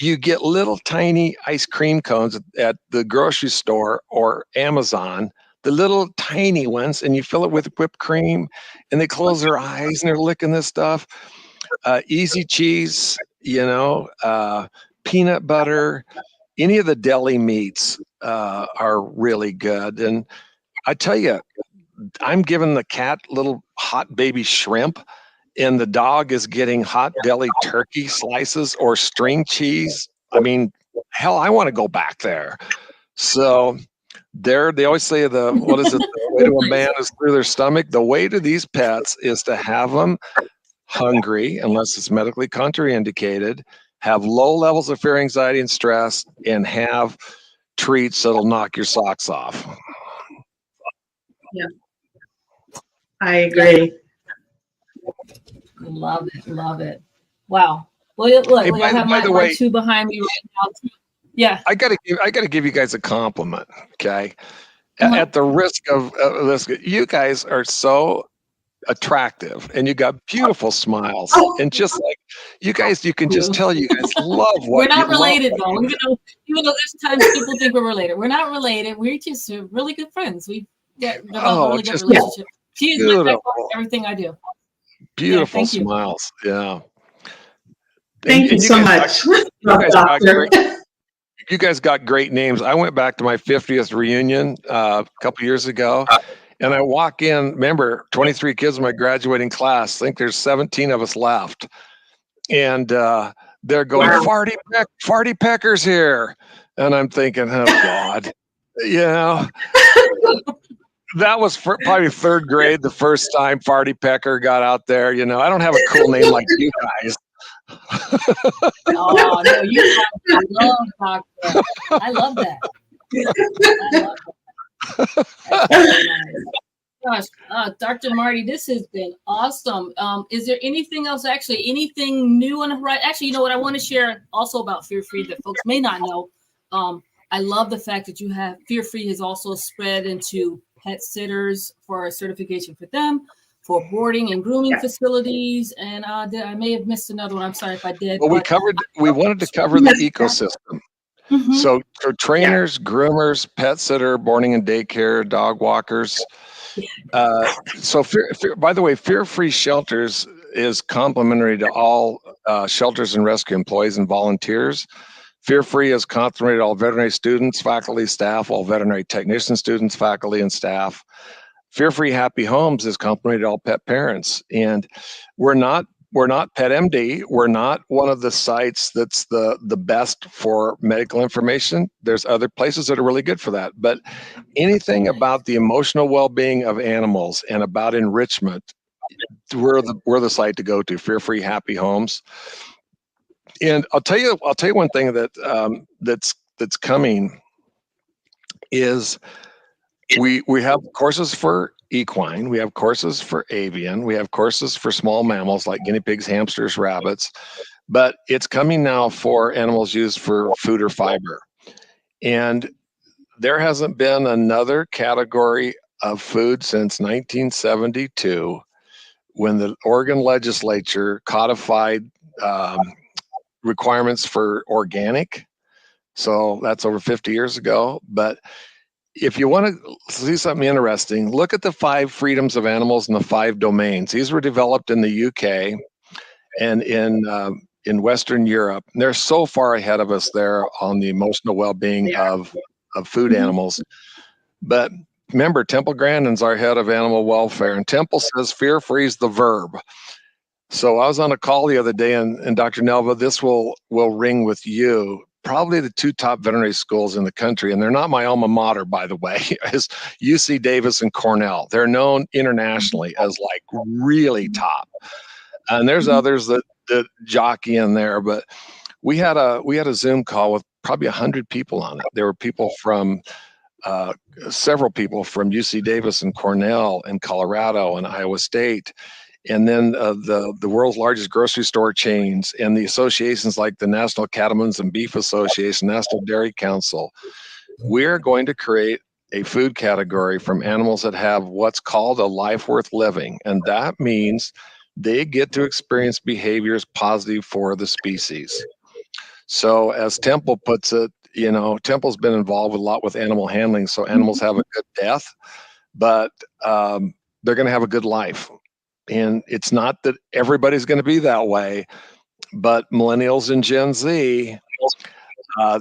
You get little tiny ice cream cones at the grocery store or Amazon, the little tiny ones, and you fill it with whipped cream, and they close their eyes and they're licking this stuff. Easy cheese, peanut butter, any of the deli meats are really good. And I tell you, I'm giving the cat little hot baby shrimp, and the dog is getting hot deli turkey slices or string cheese. I mean, hell, I want to go back there. So they always say the way to a man is through their stomach. The way to these pets is to have them hungry, unless it's medically contraindicated, have low levels of fear, anxiety, and stress, and have treats that'll knock your socks off. Yeah, I agree. Love it. Wow. Well, look, Hey, I have by the my way, two behind me right now too. Yeah. I gotta give you guys a compliment. Okay, Uh-huh. at the risk of this, you guys are so attractive, and you got beautiful smiles, and just like you guys, you can just tell you guys love We're what you not love. related though, even though there's times people think we're related. We're not related. We're just really good friends. We developed a really good Just relationship. She is my backbone beautiful, to everything I do. Yeah, beautiful thank you. smiles. Yeah. Thank you so much, Doctor. You guys got great names. I went back to my 50th reunion a couple years ago, and I walk in. Remember, 23 kids in my graduating class. I think there's 17 of us left, and they're going, Wow. Farty Pecker's here, and I'm thinking, oh God, you know. That was probably third grade, the first time Farty Pecker got out there. You know, I don't have a cool name like you guys. Oh no, I love Doctor. I love that. I love that. That's really nice. Gosh, Dr. Marty, this has been awesome. Is there anything else, actually, anything new on the horizon? Actually, you know what I want to share also about Fear Free that folks may not know. I love the fact that you have Fear Free has also spread into pet sitters for a certification for them, for boarding and grooming facilities. And I may have missed another one. I'm sorry if I did. Well, we wanted to cover the ecosystem. Mm-hmm. So trainers, groomers, pet sitter, boarding and daycare, dog walkers. So by the way, Fear Free Shelters is complimentary to all shelters and rescue employees and volunteers. Fear Free is complimentary to all veterinary students, faculty, staff, all veterinary technician students, faculty, and staff. Fear Free Happy Homes is complimentary to all pet parents. And we're not Pet MD. We're not one of the sites that's the best for medical information. There's other places that are really good for that. But anything about the emotional well-being of animals and about enrichment, we're the site to go to. Fear Free Happy Homes. And I'll tell you one thing that's coming is we have courses for equine, we have courses for avian, we have courses for small mammals like guinea pigs, hamsters, rabbits, but it's coming now for animals used for food or fiber. And there hasn't been another category of food since 1972 when the Oregon legislature codified requirements for organic. So that's over 50 years ago. But if you want to see something interesting, look at the 5 freedoms of animals and the 5 domains. These were developed in the UK and in Western Europe. And they're so far ahead of us there on the emotional well-being of food animals. But remember, Temple Grandin's our head of animal welfare, and Temple says fear free is the verb. So I was on a call the other day, and Dr. Nelva, this will ring with you. Probably the 2 top veterinary schools in the country, and they're not my alma mater, by the way, is UC Davis and Cornell. They're known internationally as like really top. And there's others that jockey in there, but we had a Zoom call with probably 100 people on it. There were people from several people from UC Davis and Cornell and Colorado and Iowa State. And then the world's largest grocery store chains and the associations like the National Cattlemen's and Beef Association, National Dairy Council. We're going to create a food category from animals that have what's called a life worth living. And that means they get to experience behaviors positive for the species. So as Temple puts it, you know, Temple's been involved a lot with animal handling. So animals have a good death, but they're going to have a good life. And it's not that everybody's going to be that way, but millennials and Gen Z,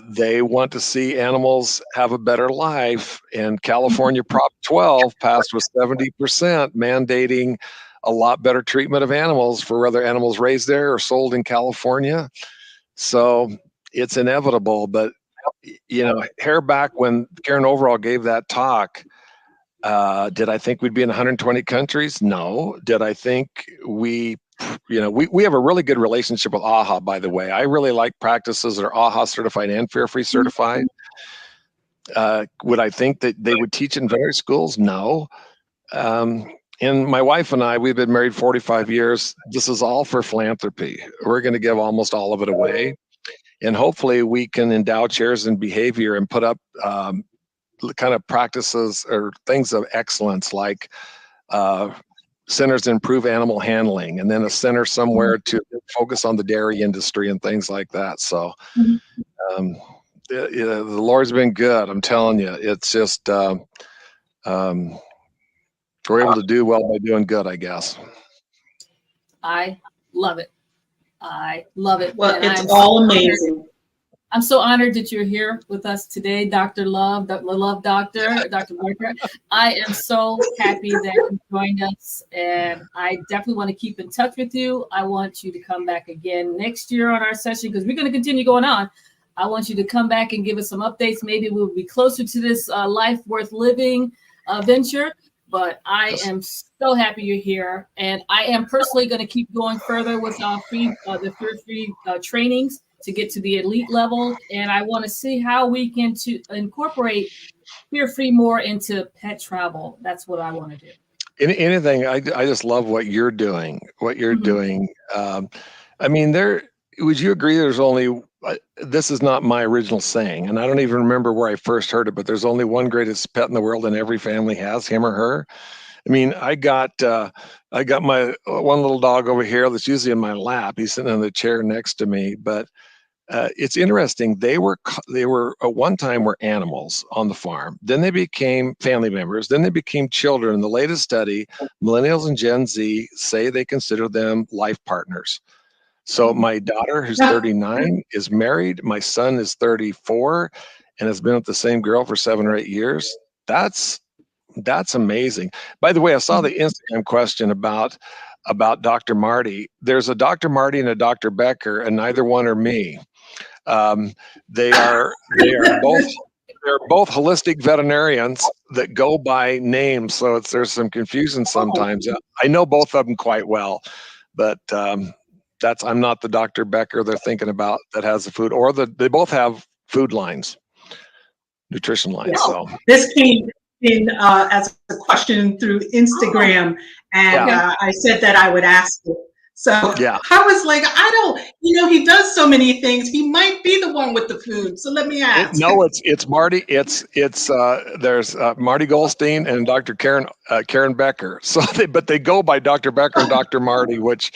they want to see animals have a better life. And California Prop 12 passed with 70% mandating a lot better treatment of animals for whether animals raised there or sold in California. So it's inevitable. But, you know, hair back when Karen Overall gave that talk, did I think we'd be in 120 countries? No. Did I think we have a really good relationship with AHA, by the way. I really like practices that are AHA certified and Fear Free certified. Would I think that they would teach in veterinary schools? No. And my wife and I, we've been married 45 years. This is all for philanthropy. We're going to give almost all of it away. And hopefully we can endow chairs in behavior and put up kind of practices or things of excellence, like centers to improve animal handling, and then a center somewhere to focus on the dairy industry and things like that. So the Lord's been good. I'm telling you, it's just we're able to do well by doing good, I guess. I love it. I love it. Well, and it's all amazing. I'm so honored that you're here with us today, Dr. Love, the Love Doctor, Dr. Becker. I am so happy that you joined us, and I definitely want to keep in touch with you. I want you to come back again next year on our session, because we're going to continue going on. I want you to come back and give us some updates. Maybe we'll be closer to this life worth living venture. But I am so happy you're here, and I am personally going to keep going further with the fear-free trainings to get to the elite level, and I want to see how we can incorporate fear-free more into pet travel. That's what I want to do. Anything. I just love what you're doing. What you're doing. I mean, would you agree? There's only. This is not my original saying, and I don't even remember where I first heard it, but there's only one greatest pet in the world, and every family has him or her. I mean, I got my one little dog over here that's usually in my lap. He's sitting in the chair next to me. But it's interesting. They were at one time were animals on the farm. Then they became family members. Then they became children. In the latest study, millennials and Gen Z say they consider them life partners. So my daughter, who's 39, is married. My son is 34 and has been with the same girl for 7 or 8 years. That's amazing. By the way, I saw the Instagram question about Dr. Marty. There's a Dr. Marty and a Dr. Becker, and neither one are me. They are both holistic veterinarians that go by names. So there's some confusion sometimes. I know both of them quite well, but I'm not the Dr. Becker they're thinking about that has the food, or they both have food lines, nutrition lines. So this came in as a question through Instagram, and I said that I would ask it. So I was like, he does so many things. He might be the one with the food. So let me ask. No, it's Marty. There's Marty Goldstein and Dr. Karen Becker. So they go by Dr. Becker and Dr. Marty, which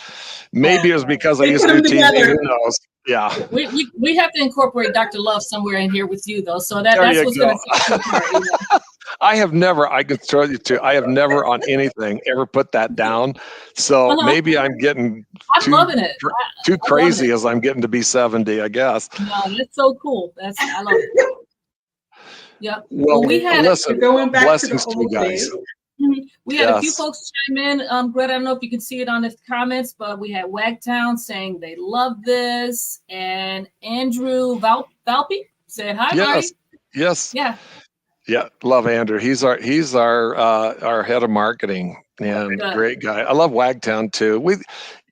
maybe is because I used to do TV. Who knows? Yeah. We have to incorporate Dr. Love somewhere in here with you, though. So that's what's going to set you apart. I have never on anything ever put that down. So maybe I'm getting loving it. Too crazy as I'm getting to be 70, I guess. No, that's so cool. I love it. Yep. Well, we had going back blessings to you guys. We had a few folks chime in. Greta, I don't know if you can see it on the comments, but we had Wagtown saying they love this, and Andrew Valpy said hi. Marty. Yes. Yeah, love Andrew. He's our head of marketing, and great guy. I love Wagtown too.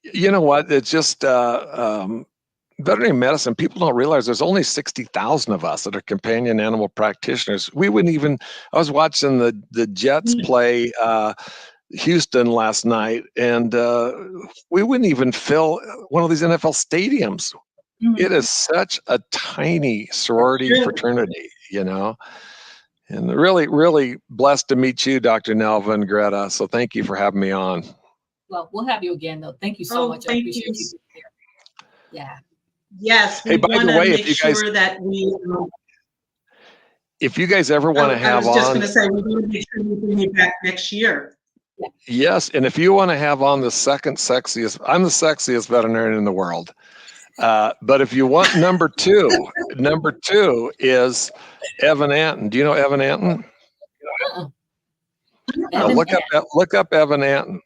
You know what? It's just veterinary medicine. People don't realize there's only 60,000 of us that are companion animal practitioners. We wouldn't even. I was watching the Jets play Houston last night, and we wouldn't even fill one of these NFL stadiums. It is such a tiny sorority fraternity, And really, really blessed to meet you, Dr. Nelva and Greta. So thank you for having me on. Well, we'll have you again, though. Thank you so much. I appreciate you being here. Yeah. Yes. Hey, by the way, if you guys ever want to have on, I was just going to say, we're going to make sure we bring you back next year. Yes, and if you want to have on the second sexiest, I'm the sexiest veterinarian in the world. But if you want number two is Evan Anton. Do you know Evan Anton? Look up Evan Anton.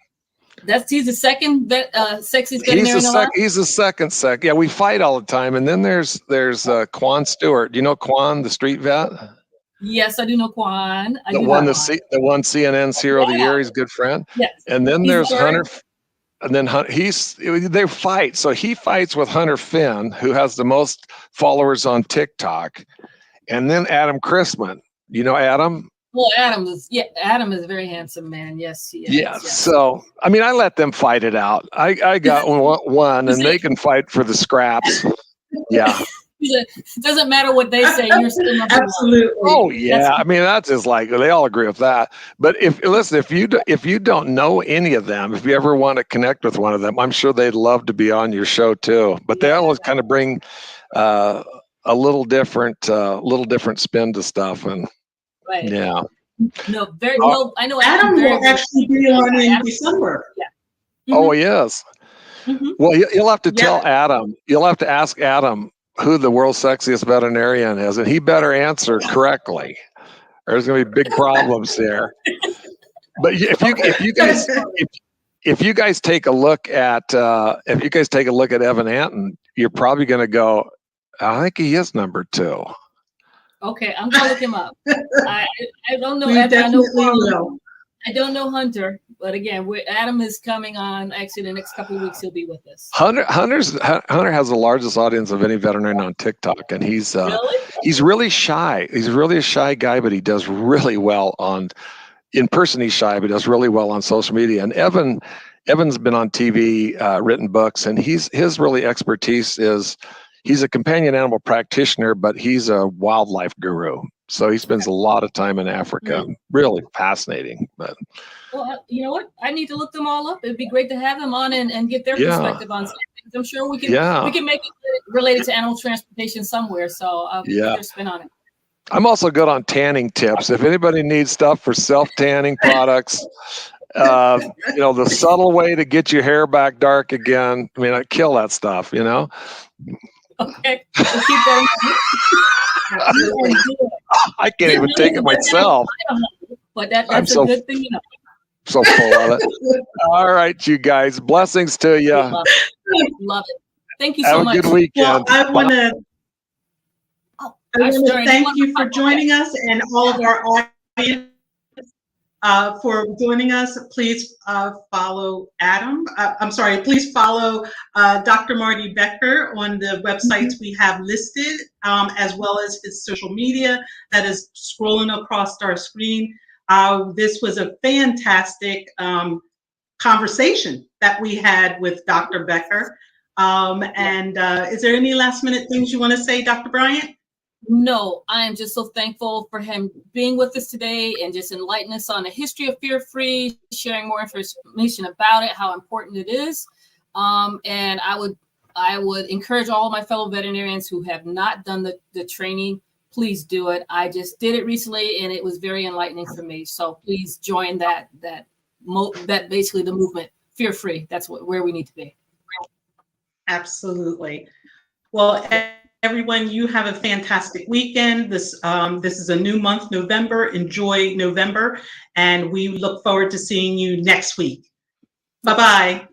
He's the second sexiest veterinarian alive? He's the second. Yeah, we fight all the time. And then there's Quan Stewart. Do you know Quan, the street vet? Yes, I do know Quan. The one CNN's Hero of the Year. He's a good friend. Yes. And then there's Hunter. And then they fight. So he fights with Hunter Finn, who has the most followers on TikTok. And then Adam Chrisman. You know Adam? Well, Adam is a very handsome man. Yes, he is. Yeah. Yes. So, I mean, I let them fight it out. I got one, and they can fight for the scraps. Yeah. It doesn't matter what they say. You're still number Absolutely. one. Oh yeah. I mean, that's just like they all agree with that. But if you don't know any of them, if you ever want to connect with one of them, I'm sure they'd love to be on your show too. But they always kind of bring a little different spin to stuff, and right. Yeah. No, no. I know Adam will actually be on in December. Yeah. Mm-hmm. Oh yes. Mm-hmm. Well, you'll have to tell Adam. You'll have to ask Adam who the world's sexiest veterinarian is, and he better answer correctly. There's going to be big problems there. But if you guys take a look at Evan Anton, you're probably going to go, I think he is number 2. Okay, I'm gonna look him up. I don't know. I don't know Hunter, but again, Adam is coming on. Actually, the next couple of weeks he'll be with us. Hunter has the largest audience of any veterinarian on TikTok, and he's really shy. He's really a shy guy, but he does really well in person. He's shy, but does really well on social media. And Evan's been on TV, written books, and his really expertise is. He's a companion animal practitioner, but he's a wildlife guru. So he spends a lot of time in Africa. Really fascinating. But well, you know what? I need to look them all up. It'd be great to have them on and get their perspective on something. I'm sure we can make it related to animal transportation somewhere. So get their spin on it. I'm also good on tanning tips. If anybody needs stuff for self-tanning products, the subtle way to get your hair back dark again. I mean, I kill that stuff, Okay, we'll keep that in mind. I can't even take it myself. But that's a good thing, So full of it. All right, you guys. Blessings to you. Love it. Thank you so much. Have a good weekend. Well, I want to thank you for joining us and all of our audience. For joining us, please follow Adam. Please follow Dr. Marty Becker on the websites we have listed, as well as his social media that is scrolling across our screen. This was a fantastic conversation that we had with Dr. Becker. Is there any last minute things you want to say, Dr. Bryant? No, I am just so thankful for him being with us today and just enlightening us on the history of fear-free, sharing more information about it, how important it is. And I would encourage all of my fellow veterinarians who have not done the training, please do it. I just did it recently and it was very enlightening for me. So please join that basically the movement, fear-free. That's where we need to be. Absolutely. Well, everyone, you have a fantastic weekend. This is a new month, November. Enjoy November, and we look forward to seeing you next week. Bye-bye.